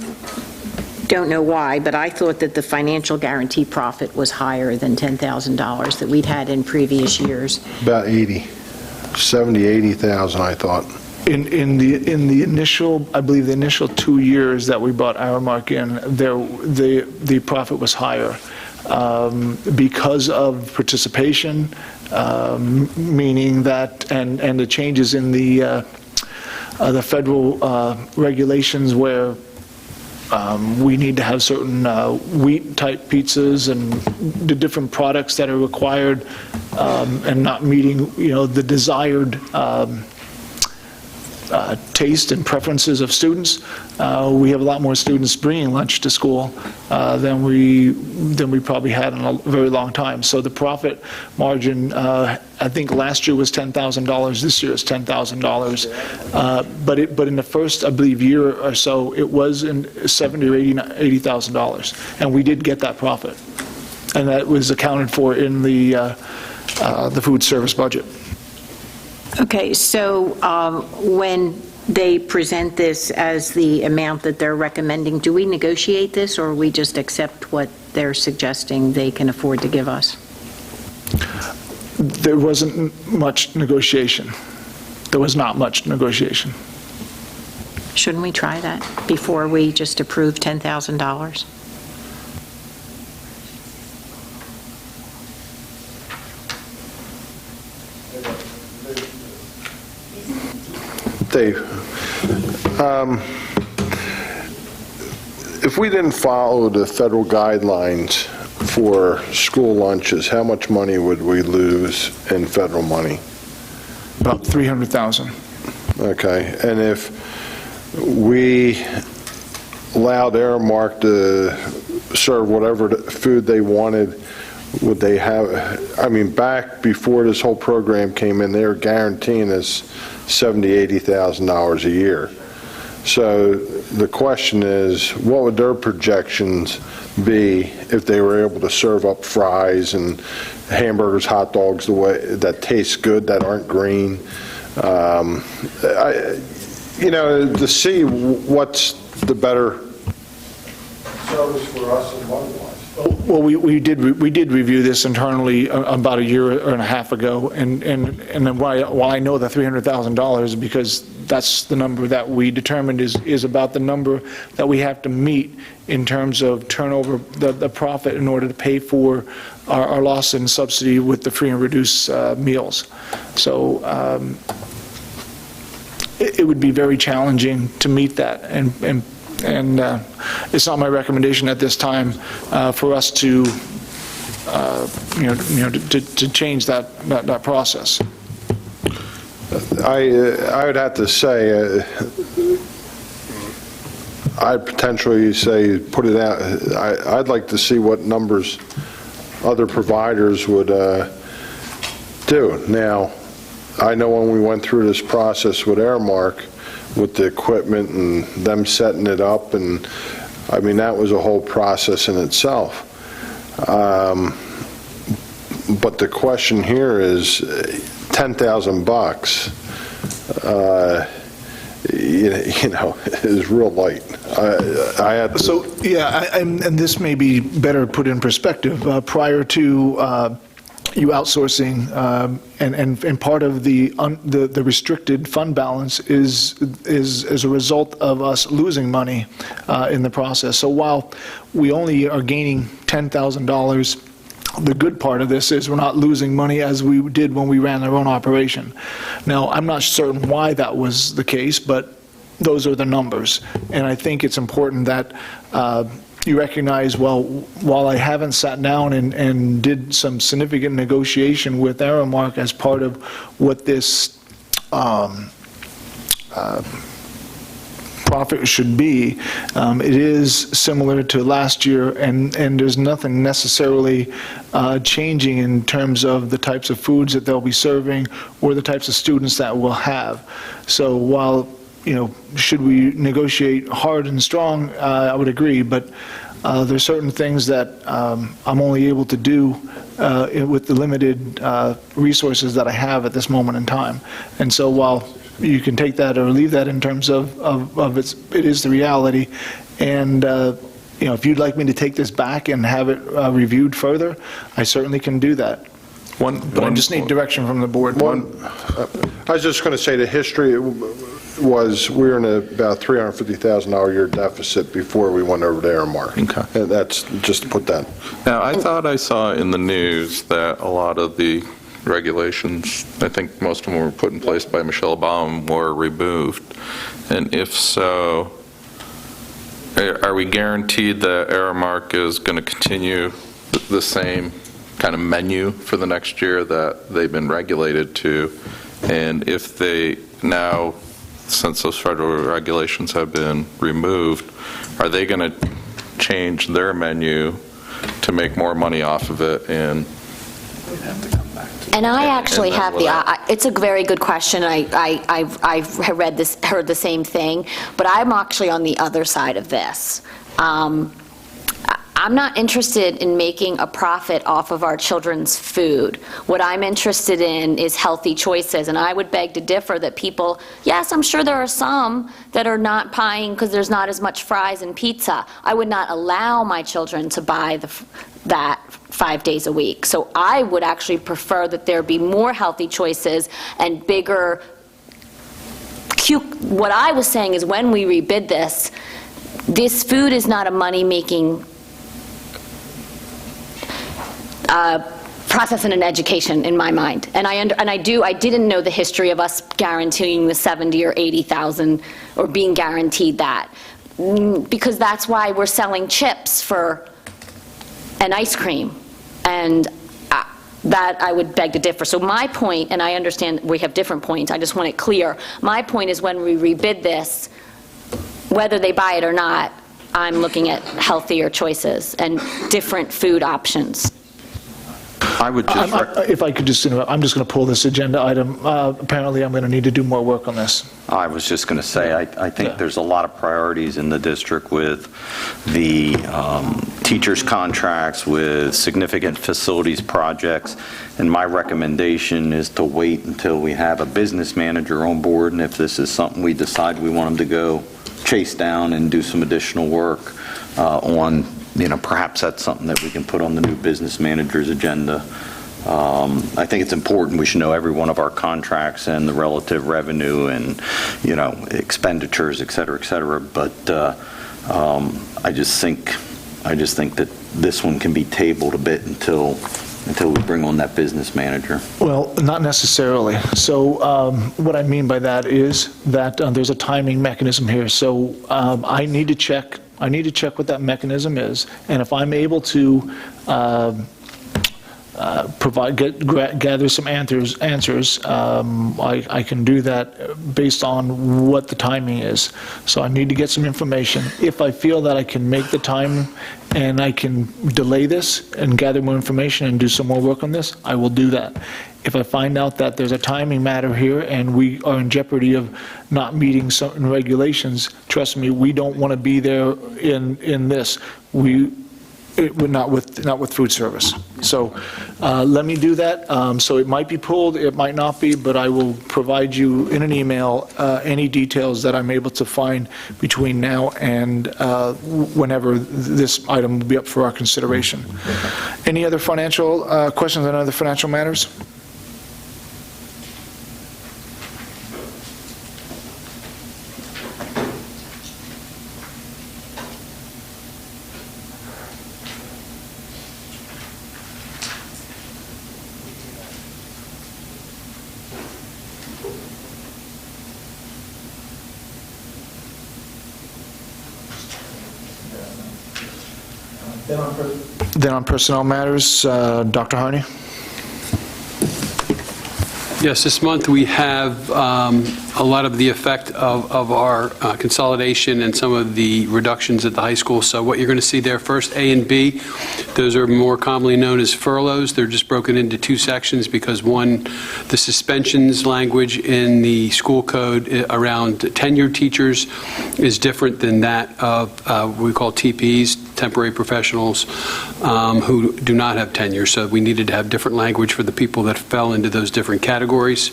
don't know why, but I thought that the financial guarantee profit was higher than $10,000 that we'd had in previous years. About 70, 80,000, I thought. In the initial, I believe the initial 2 years that we bought Aramark in, the profit was higher because of participation, meaning that, and the changes in the federal regulations where we need to have certain wheat-type pizzas and the different products that are required and not meeting, you know, the desired taste and preferences of students. We have a lot more students bringing lunch to school than we probably had in a very long time. So the profit margin, I think last year was $10,000. This year is $10,000. But in the first, I believe, year or so, it was in $70,000 or $80,000, and we did get that profit, and that was accounted for in the food service budget. Okay, so when they present this as the amount that they're recommending, do we negotiate this, or we just accept what they're suggesting they can afford to give us? There wasn't much negotiation. There was not much negotiation. Shouldn't we try that before we just approve $10,000? Dave, if we didn't follow the federal guidelines for school lunches, how much money would we lose in federal money? About $300,000. Okay, and if we allowed Aramark to serve whatever food they wanted, would they have, I mean, back before this whole program came in, they were guaranteeing us $70,000, $80,000 a year. So the question is, what would their projections be if they were able to serve up fries and hamburgers, hot dogs the way that taste good, that aren't green? To see what's the better service for us and money-wise. Well, we did review this internally about a year and a half ago, and then while I know the $300,000, because that's the number that we determined is about the number that we have to meet in terms of turnover, the profit, in order to pay for our loss in subsidy with the free and reduced meals. So it would be very challenging to meet that, and it's not my recommendation at this time for us to change that process. I would have to say, I'd potentially say put it out. I'd like to see what numbers other providers would do. Now, I know when we went through this process with Aramark, with the equipment and them setting it up, and I mean, that was a whole process in itself. But the question here is $10,000, is real light. I had to. So, yeah, and this may be better put in perspective. Prior to you outsourcing, and part of the restricted fund balance is as a result of us losing money in the process. So while we only are gaining $10,000, the good part of this is we're not losing money as we did when we ran our own operation. Now, I'm not certain why that was the case, but those are the numbers. And I think it's important that you recognize, well, while I haven't sat down and did some significant negotiation with Aramark as part of what this profit should be, it is similar to last year, and there's nothing necessarily changing in terms of the types of foods that they'll be serving or the types of students that we'll have. So while should we negotiate hard and strong, I would agree, but there's certain things that I'm only able to do with the limited resources that I have at this moment in time. And so while you can take that or leave that in terms of it is the reality, and if you'd like me to take this back and have it reviewed further, I certainly can do that. But I just need direction from the board. I was just going to say the history was we were in about $350,000 a year deficit before we went over to Aramark. Okay. And that's just to put that. Now, I thought I saw in the news that a lot of the regulations, I think most of them were put in place by Michelle Obama, were removed. And if so, are we guaranteed that Aramark is going to continue the same kind of menu for the next year that they've been regulated to? And if they now, since those federal regulations have been removed, are they going to change their menu to make more money off of it? And I actually have it's a very good question. I've heard the same thing, but I'm actually on the other side of this. I'm not interested in making a profit off of our children's food. What I'm interested in is healthy choices, and I would beg to differ that people, yes, I'm sure there are some that are not buying because there's not as much fries and pizza. I would not allow my children to buy that 5 days a week. So I would actually prefer that there be more healthy choices and bigger. What I was saying is when we rebid this food is not a money-making process in an education in my mind, and I didn't know the history of us guaranteeing the 70 or 80,000 or being guaranteed that, because that's why we're selling chips for an ice cream, and that I would beg to differ. So my point, and I understand we have different points, I just want it clear. My point is when we rebid this, whether they buy it or not, I'm looking at healthier choices and different food options. I would just, If I could just interrupt, I'm just going to pull this agenda item. Apparently, I'm going to need to do more work on this. I was just going to say, I think there's a lot of priorities in the district with the teachers' contracts, with significant facilities projects, and my recommendation is to wait until we have a business manager on board, and if this is something we decide we want them to go chase down and do some additional work on, perhaps that's something that we can put on the new business manager's agenda. I think it's important we should know every one of our contracts and the relative revenue and, expenditures, et cetera, but I just think that this one can be tabled a bit until we bring on that business manager. Well, not necessarily. So what I mean by that is that there's a timing mechanism here. So I need to check what that mechanism is, and if I'm able to gather some answers, I can do that based on what the timing is. So I need to get some information. If I feel that I can make the time and I can delay this and gather more information and do some more work on this, I will do that. If I find out that there's a timing matter here and we are in jeopardy of not meeting certain regulations, trust me, we don't want to be there in this. Not with food service. So let me do that. So it might be pulled, it might not be, but I will provide you in an email any details that I'm able to find between now and whenever this item will be up for our consideration. Any other financial questions on other financial matters? Then on personnel matters, Dr. Harney? Yes, this month we have a lot of the effect of our consolidation and some of the reductions at the high school. So what you're going to see there first, A and B, those are more commonly known as furloughs. They're just broken into two sections because one, the suspensions language in the school code around tenured teachers is different than that of what we call TPs, temporary professionals, who do not have tenure. So we needed to have different language for the people that fell into those different categories.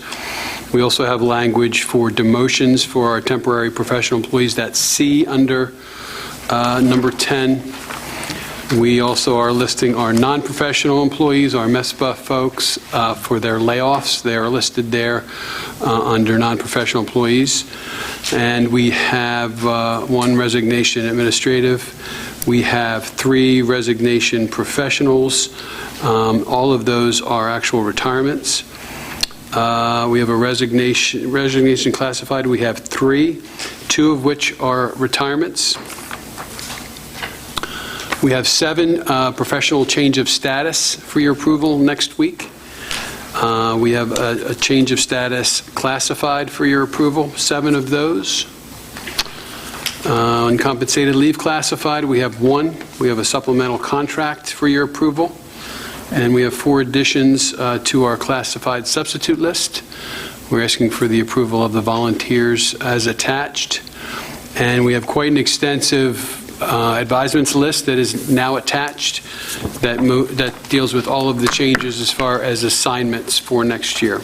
We also have language for demotions for our temporary professional employees. That's C under number 10. We also are listing our non-professional employees, our MESPA folks, for their layoffs. They are listed there under non-professional employees. And we have one resignation administrative. We have 3 resignation professionals. All of those are actual retirements. We have a resignation classified. We have 3, 2 of which are retirements. We have 7 professional change of status for your approval next week. We have a change of status classified for your approval, 7 of those. Uncompensated leave classified, we have 1. We have a supplemental contract for your approval. And we have 4 additions to our classified substitute list. We're asking for the approval of the volunteers as attached. And we have quite an extensive advisements list that is now attached that deals with all of the changes as far as assignments for next year.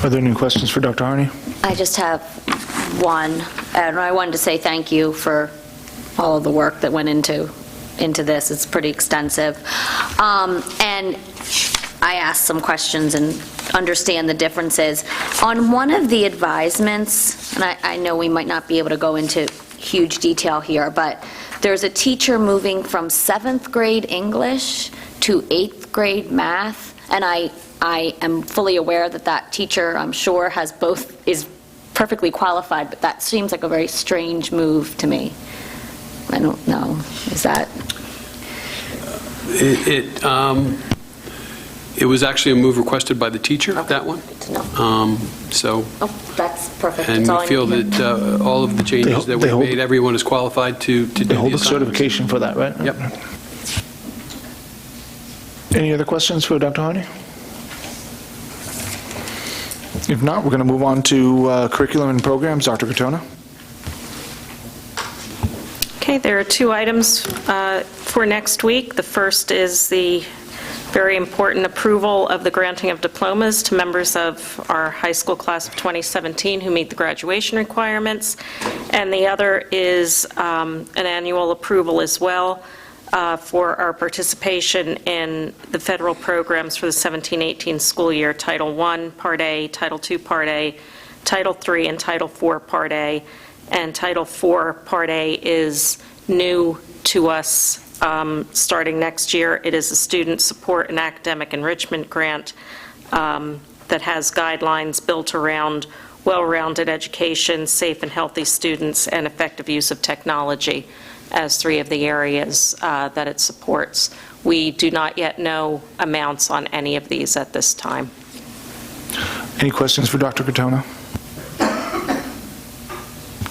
Are there any questions for Dr. Harney? I just have one, and I wanted to say thank you for all of the work that went into this. It's pretty extensive. And I asked some questions and understand the differences. On one of the advisements, and I know we might not be able to go into huge detail here, but there's a teacher moving from 7th grade English to 8th grade math, and I am fully aware that that teacher, I'm sure, has both, is perfectly qualified, but that seems like a very strange move to me. I don't know. Is that? It was actually a move requested by the teacher, that one. Good to know. So. Oh, that's perfect. And That's all we I feel need to know. that all of the changes that we made, everyone is qualified to do the They hold a assignments. certification for that, right? Yep. Any other questions for Dr. Harney? If not, we're going to move on to curriculum and programs. Dr. Katona? Okay, there are 2 items for next week. The first is the very important approval of the granting of diplomas to members of our high school class of 2017 who meet the graduation requirements. And the other is an annual approval as well for our participation in the federal programs for the 17-18 school year, Title I, Part A, Title II, Part A, Title III, and Title IV, Part A. And Title IV, Part A is new to us starting next year. It is a student support and academic enrichment grant that has guidelines built around well-rounded education, safe and healthy students, and effective use of technology as 3 of the areas that it supports. We do not yet know amounts on any of these at this time. Any questions for Dr. Katona?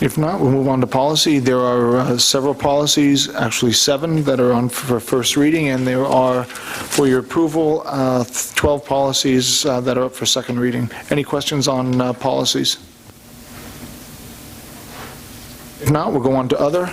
If not, we'll move on to policy. There are several policies, actually 7, that are on for first reading, and there are, for your approval, 12 policies that are up for second reading. Any questions on policies? If not, we'll go on to other.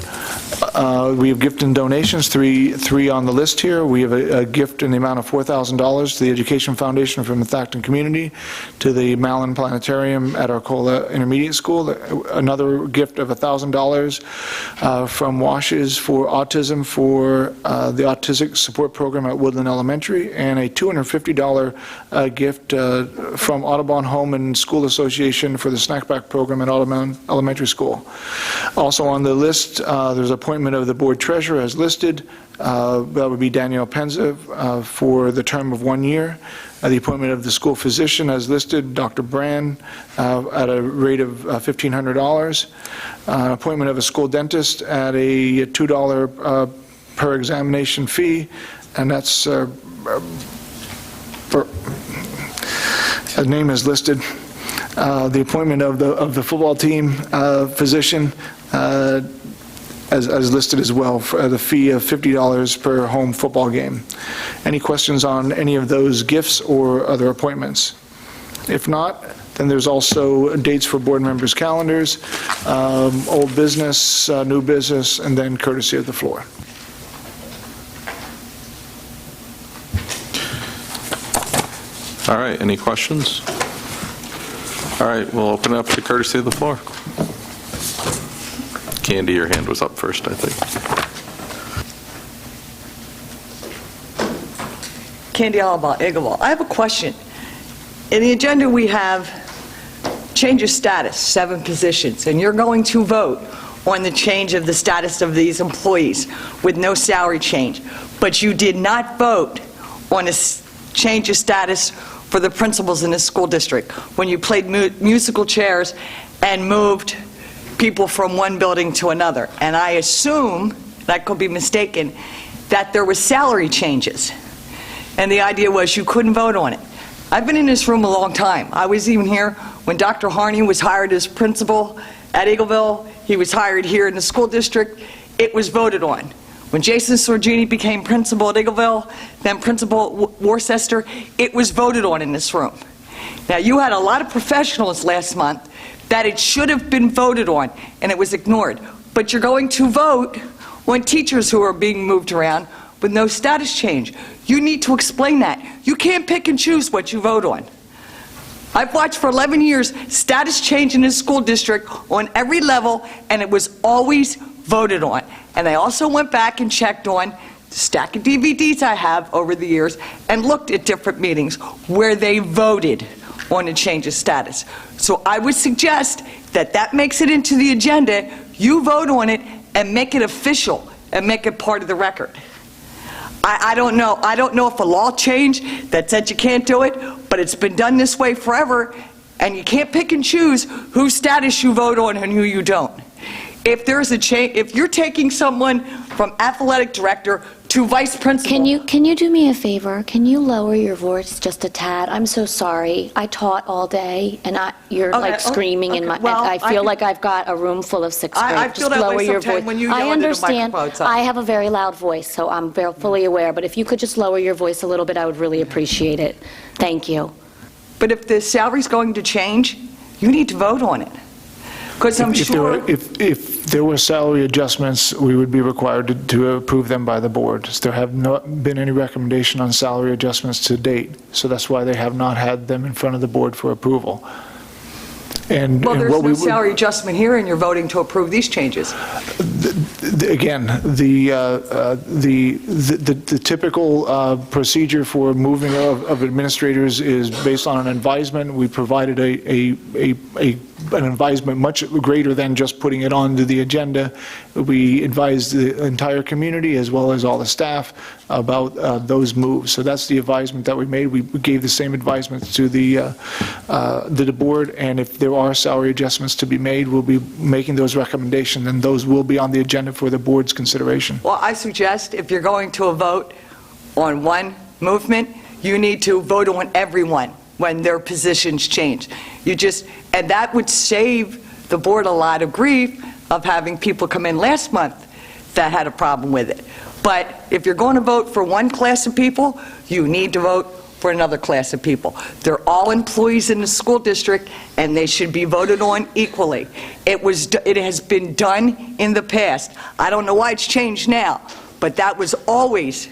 We have gift and donations, three on the list here. We have a gift in the amount of $4,000 to the Education Foundation for Methacton Community, to the Malin Planetarium at Arcola Intermediate School, another gift of $1,000 from WASHES for autism for the Autistic Support Program at Woodland Elementary, and a $250 gift from Audubon Home and School Association for the Snackback Program at Audubon Elementary School. Also on the list, there's appointment of the board treasurer as listed. That would be Danielle Penza for the term of 1 year. The appointment of the school physician as listed, Dr. Brand, at a rate of $1,500. Appointment of a school dentist at a $2 per examination fee, and that's a name is listed. The appointment of the football team physician as listed as well, for the fee of $50 per home football game. Any questions on any of those gifts or other appointments? If not, then there's also dates for board members' calendars, old business, new business, and then courtesy of the floor. All right, any questions? All right, we'll open it up to courtesy of the floor. Candy, your hand was up first, I think. Candy Alaba, Eagleville. I have a question. In the agenda, we have change of status, 7 positions, and you're going to vote on the change of the status of these employees with no salary change. But you did not vote on a change of status for the principals in the school district when you played musical chairs and moved people from one building to another. And I assume, and I could be mistaken, that there were salary changes. And the idea was you couldn't vote on it. I've been in this room a long time. I was even here when Dr. Harney was hired as principal at Eagleville. He was hired here in the school district. It was voted on. When Jason Sorgini became principal at Eagleville, then Principal Worcester, it was voted on in this room. Now, you had a lot of professionals last month that it should have been voted on, and it was ignored. But you're going to vote on teachers who are being moved around with no status change. You need to explain that. You can't pick and choose what you vote on. I've watched for 11 years status change in this school district on every level, and it was always voted on. And I also went back and checked on the stack of DVDs I have over the years and looked at different meetings where they voted on a change of status. So I would suggest that that makes it into the agenda, you vote on it, and make it official, and make it part of the record. I don't know if a law changed that said you can't do it, but it's been done this way forever, and you can't pick and choose whose status you vote on and who you don't. If there's a change, if you're taking someone from athletic director to vice principal. Can you do me a favor? Can you lower your voice just a tad? I'm so sorry. I taught all day, and you're Okay, like okay, screaming in okay. my. Well, I I feel can- like I've got a room full of sixth grade. I feel Just that way lower your sometimes voice. when you yell I into the understand. microphone, so- I have a very loud voice, so I'm fully aware. But if you could just lower your voice a little bit, I would really appreciate it. Thank you. But if the salary's going to change, you need to vote on it. Because I'm sure... If there were salary adjustments, we would be required to approve them by the board. There have not been any recommendation on salary adjustments to date, so that's why they have not had them in front of the board for approval. And Well, and there's what we no would- salary adjustment here, and you're voting to approve these changes. Again, the typical procedure for moving of administrators is based on an advisement. We provided an advisement much greater than just putting it onto the agenda. We advised the entire community as well as all the staff about those moves. So that's the advisement that we made. We gave the same advisement to the board, and if there are salary adjustments to be made, we'll be making those recommendations, and those will be on the agenda for the board's consideration. Well, I suggest if you're going to a vote on one movement, you need to vote on everyone when their positions change. And that would save the board a lot of grief of having people come in last month that had a problem with it. But if you're going to vote for one class of people, you need to vote for another class of people. They're all employees in the school district, and they should be voted on equally. It has been done in the past. I don't know why it's changed now, but that was always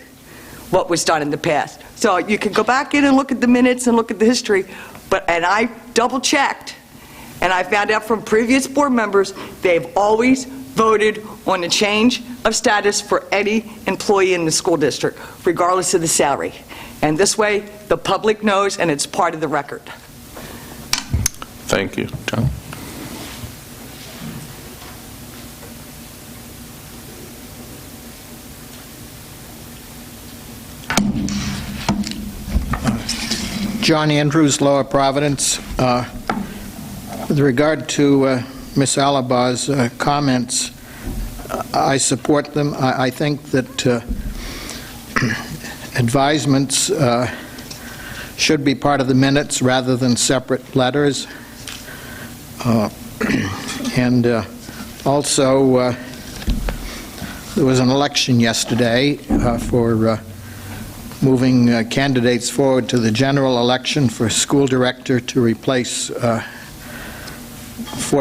what was done in the past. So you can go back in and look at the minutes and look at the history, and I double-checked, and I found out from previous board members, they've always voted on a change of status for any employee in the school district, regardless of the salary. And this way, the public knows, and it's part of the record. Thank you. John? John Andrews, Lower Providence. With regard to Ms. Alabar's comments, I support them. I think that advisements should be part of the minutes rather than separate letters. And also, there was an election yesterday for moving candidates forward to the general election for school director to replace 4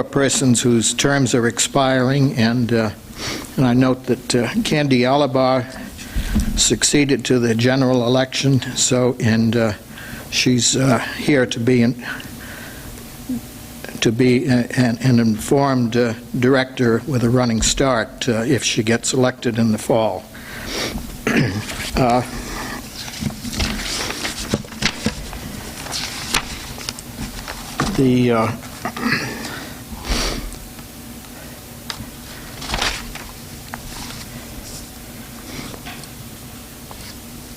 persons whose terms are expiring. And I note that Candy Alabar succeeded to the general election, and she's here to be an informed director with a running start if she gets elected in the fall.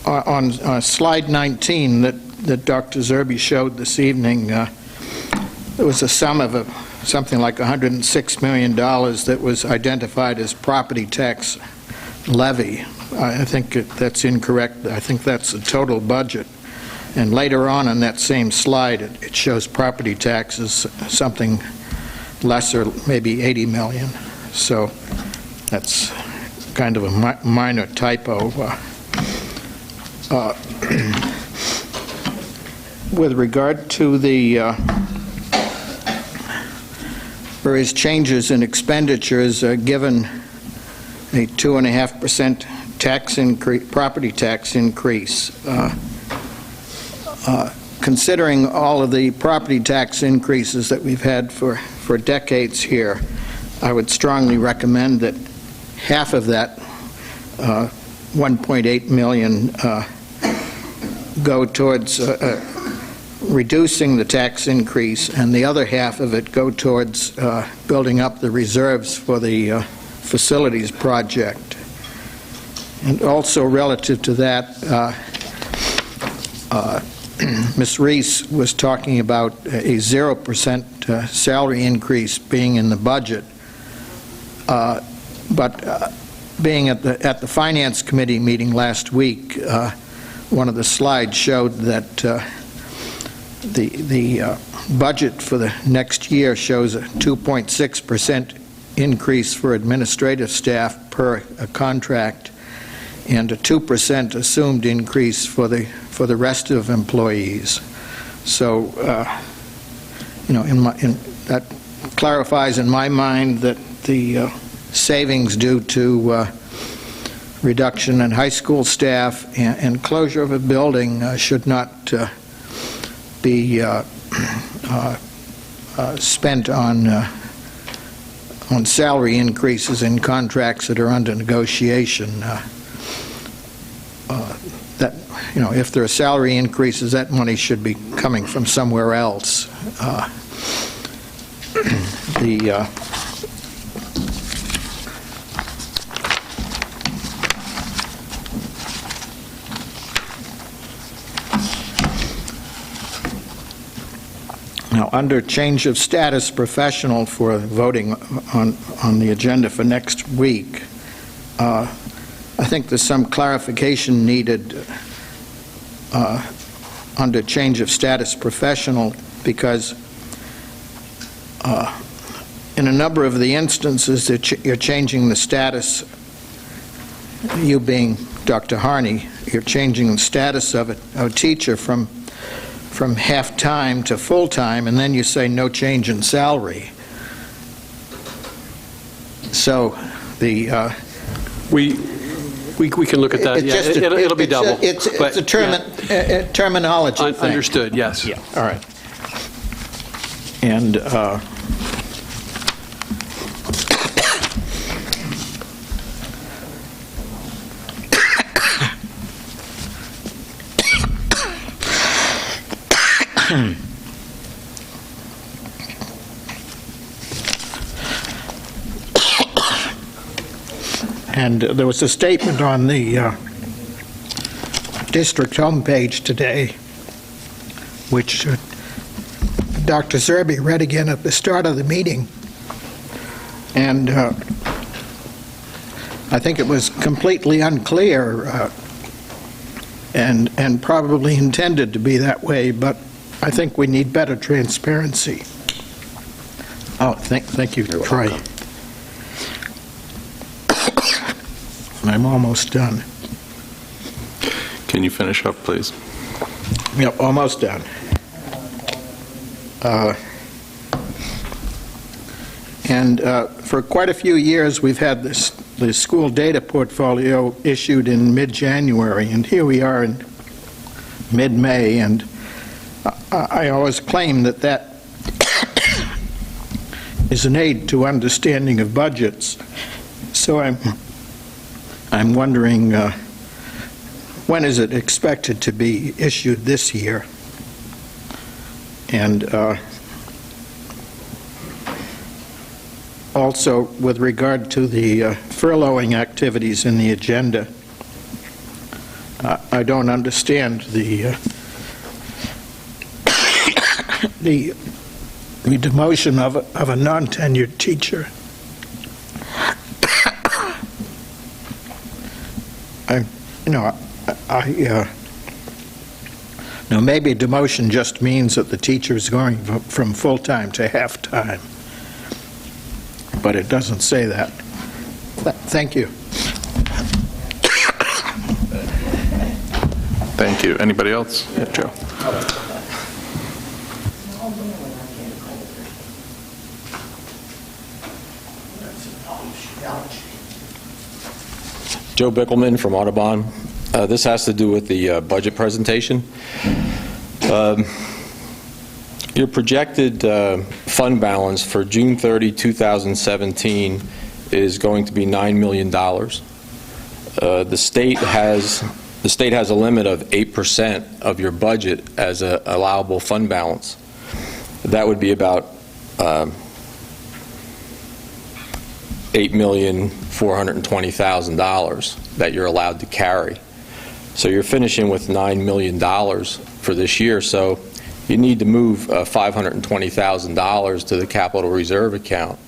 On slide 19 that Dr. Zerbe showed this evening, there was a sum of something like $106 million that was identified as property tax levy. I think that's incorrect. I think that's the total budget. And later on in that same slide, it shows property taxes something lesser, maybe 80 million. So that's kind of a minor typo. With regard to the various changes in expenditures, given a 2.5% tax increase, property tax increase, considering all of the property tax increases that we've had for decades here, I would strongly recommend that half of that 1.8 million go towards reducing the tax increase, and the other half of it go towards building up the reserves for the facilities project. And also relative to that, Ms. Reese was talking about a 0% salary increase being in the budget, but being at the Finance Committee meeting last week, one of the slides showed that the budget for the next year shows a 2.6% increase for administrative staff per a contract, and a 2% assumed increase for the rest of employees. So, that clarifies in my mind that the savings due to reduction in high school staff and closure of a building should not be spent on salary increases in contracts that are under negotiation. That, if there are salary increases, that money should be coming from somewhere else. Now, under change of status professional for voting on the agenda for next week, I think there's some clarification needed under change of status professional, because in a number of the instances that you're changing the status, you being Dr. Harney, you're changing the status of a teacher from half-time to full-time, and then you say no change in salary. So We can look at that. Yeah, it'll be double. It's a terminology thing. Understood, yes. Yeah, all right. And and there was a statement on the district homepage today, which Dr. Zerby read again at the start of the meeting, and I think it was completely unclear and probably intended to be that way, but I think we need better transparency. Oh, thank you, Troy. I'm almost done. Can you finish up, please? Yep, almost done. And for quite a few years, we've had the school data portfolio issued in mid-January, and here we are in mid-May, and I always claim that is an aid to understanding of budgets. So I'm wondering, when is it expected to be issued this year? And also, with regard to the furloughing activities in the agenda, I don't understand the demotion of a non-tenured teacher. Now, maybe demotion just means that the teacher is going from full-time to half-time, but it doesn't say that. Thank you. Thank you. Anybody else? Yeah, Joe. Joe Bickelman from Audubon. This has to do with the budget presentation. Your projected fund balance for June 30, 2017 is going to be $9 million. The state has a limit of 8% of your budget as an allowable fund balance. That would be about $8,420,000 that you're allowed to carry. So you're finishing with $9 million for this year. So you need to move $520,000 to the capital reserve account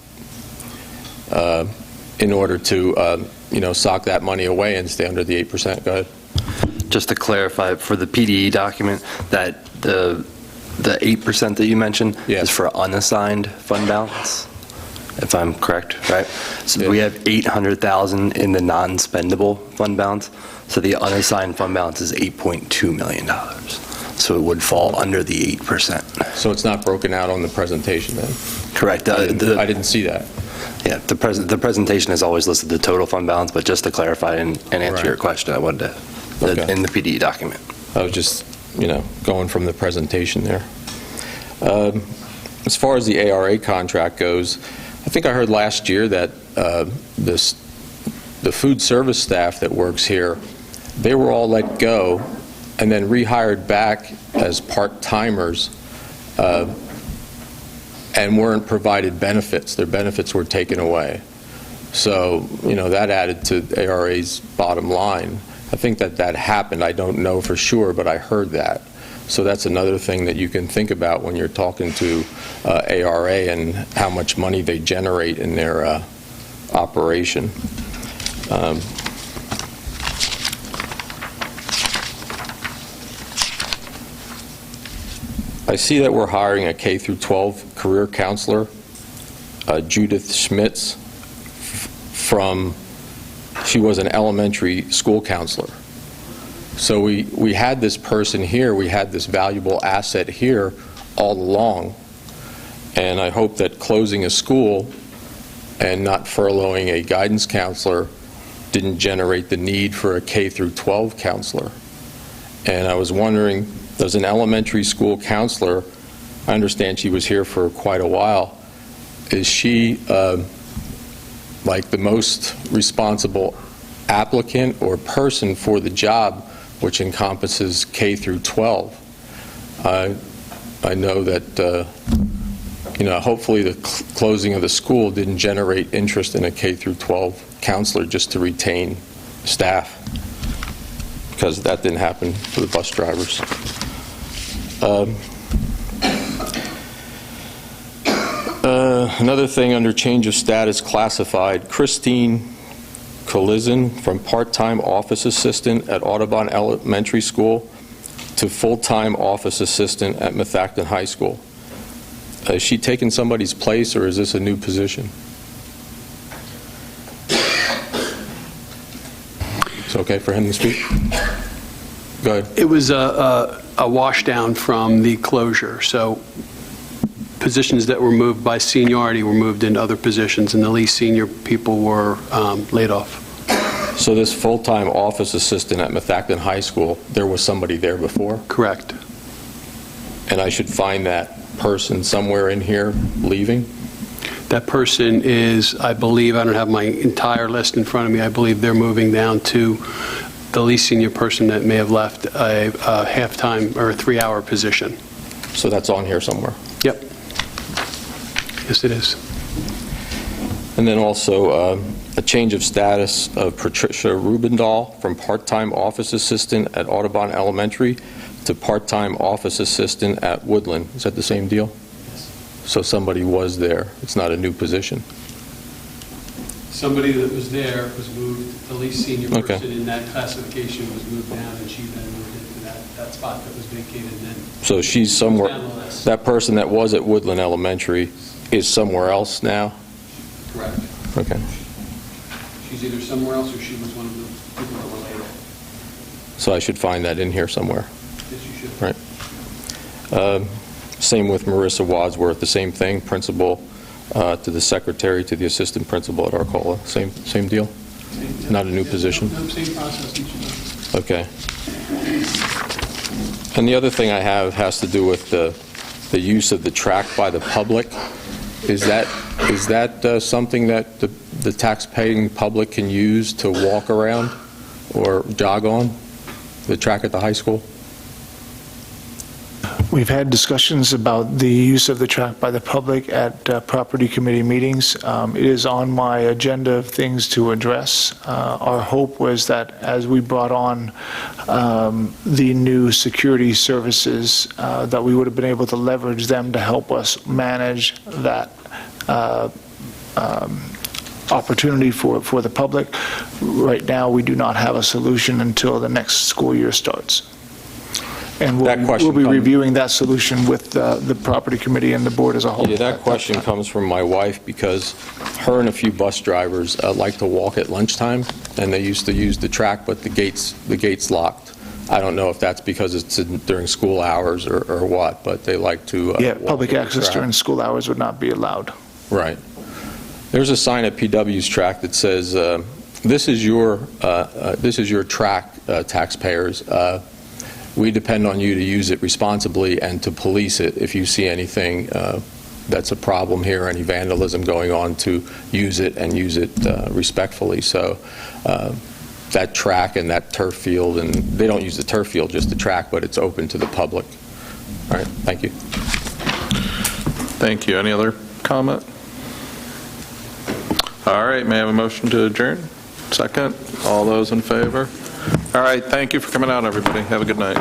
in order to, sock that money away and stay under the 8%. Go ahead. Just to clarify, for the PDE document, that the 8% that you mentioned is for unassigned fund balance, if I'm correct, right? So we have 800,000 in the non-spendable fund balance, so the unassigned fund balance is $8.2 million. So it would fall under the 8%. So it's not broken out on the presentation then? Correct. I didn't see that. Yeah, the presentation has always listed the total fund balance, but just to clarify and answer your question, I wanted to, in the PDE document. I was just, going from the presentation there. As far as the ARA contract goes, I think I heard last year that the food service staff that works here, they were all let go and then rehired back as part-timers and weren't provided benefits. Their benefits were taken away. So, that added to ARA's bottom line. I think that happened. I don't know for sure, but I heard that. So that's another thing that you can think about when you're talking to ARA and how much money they generate in their operation. I see that we're hiring a K through 12 career counselor, Judith Schmitz, she was an elementary school counselor. So we had this person here, we had this valuable asset here all along, and I hope that closing a school and not furloughing a guidance counselor didn't generate the need for a K through 12 counselor. And I was wondering, does an elementary school counselor, I understand she was here for quite a while, is she like the most responsible applicant or person for the job, which encompasses K through 12? I know that, hopefully the closing of the school didn't generate interest in a K through 12 counselor just to retain staff, because that didn't happen for the bus drivers. Another thing under change of status classified, Christine Colizin from part-time office assistant at Audubon Elementary School to full-time office assistant at Methacton High School. Is she taking somebody's place, or is this a new position? It's okay for him to speak? Go ahead. It was a wash down from the closure, so positions that were moved by seniority were moved into other positions, and the least senior people were laid off. So this full-time office assistant at Methacton High School, there was somebody there before? Correct. And I should find that person somewhere in here leaving? That person is, I believe, I don't have my entire list in front of me, I believe they're moving down to the least senior person that may have left a half-time or a 3-hour position. So that's on here somewhere? Yep. Yes, it is. And then also a change of status of Patricia Rubendahl from part-time office assistant at Audubon Elementary to part-time office assistant at Woodland. Is that the same deal? Yes. So somebody was there. It's not a new position. Somebody that was there was moved, the least senior Okay. person in that classification was moved down, and she then moved into that spot that was vacated, and then So she's somewhere, down the list. that person that was at Woodland Elementary is somewhere else now? Correct. Okay. She's either somewhere else or she was one of the people that were laid off. So I should find that in here somewhere. Yes, you should. Right. Same with Marissa Wadsworth, the same thing, principal to the secretary to the assistant principal at Arcola. Same deal? Not a new position? No, same process, each of them. Okay. And the other thing I have has to do with the use of the track by the public. Is that something that the tax-paying public can use to walk around or jog on, the track at the high school? We've had discussions about the use of the track by the public at property committee meetings. It is on my agenda of things to address. Our hope was that as we brought on the new security services, that we would have been able to leverage them to help us manage that opportunity for the public. Right now, we do not have a solution until the next school year starts. And That question we'll be comes- reviewing that solution with the property committee and the board as a whole. Yeah, that question comes from my wife because her and a few bus drivers like to walk at lunchtime, and they used to use the track, but the gate's locked. I don't know if that's because it's during school hours or what, but they like to Yeah, walk public the access track. during school hours would not be allowed. Right. There's a sign at PW's track that says, this is your track, taxpayers. We depend on you to use it responsibly and to police it if you see anything that's a problem here, any vandalism going on, to use it and use it respectfully. So that track and that turf field, and they don't use the turf field, just the track, but it's open to the public. All right, thank you. Thank you. Any other comment? All right, may I have a motion to adjourn? Second? All those in favor? All right, thank you for coming out, everybody. Have a good night.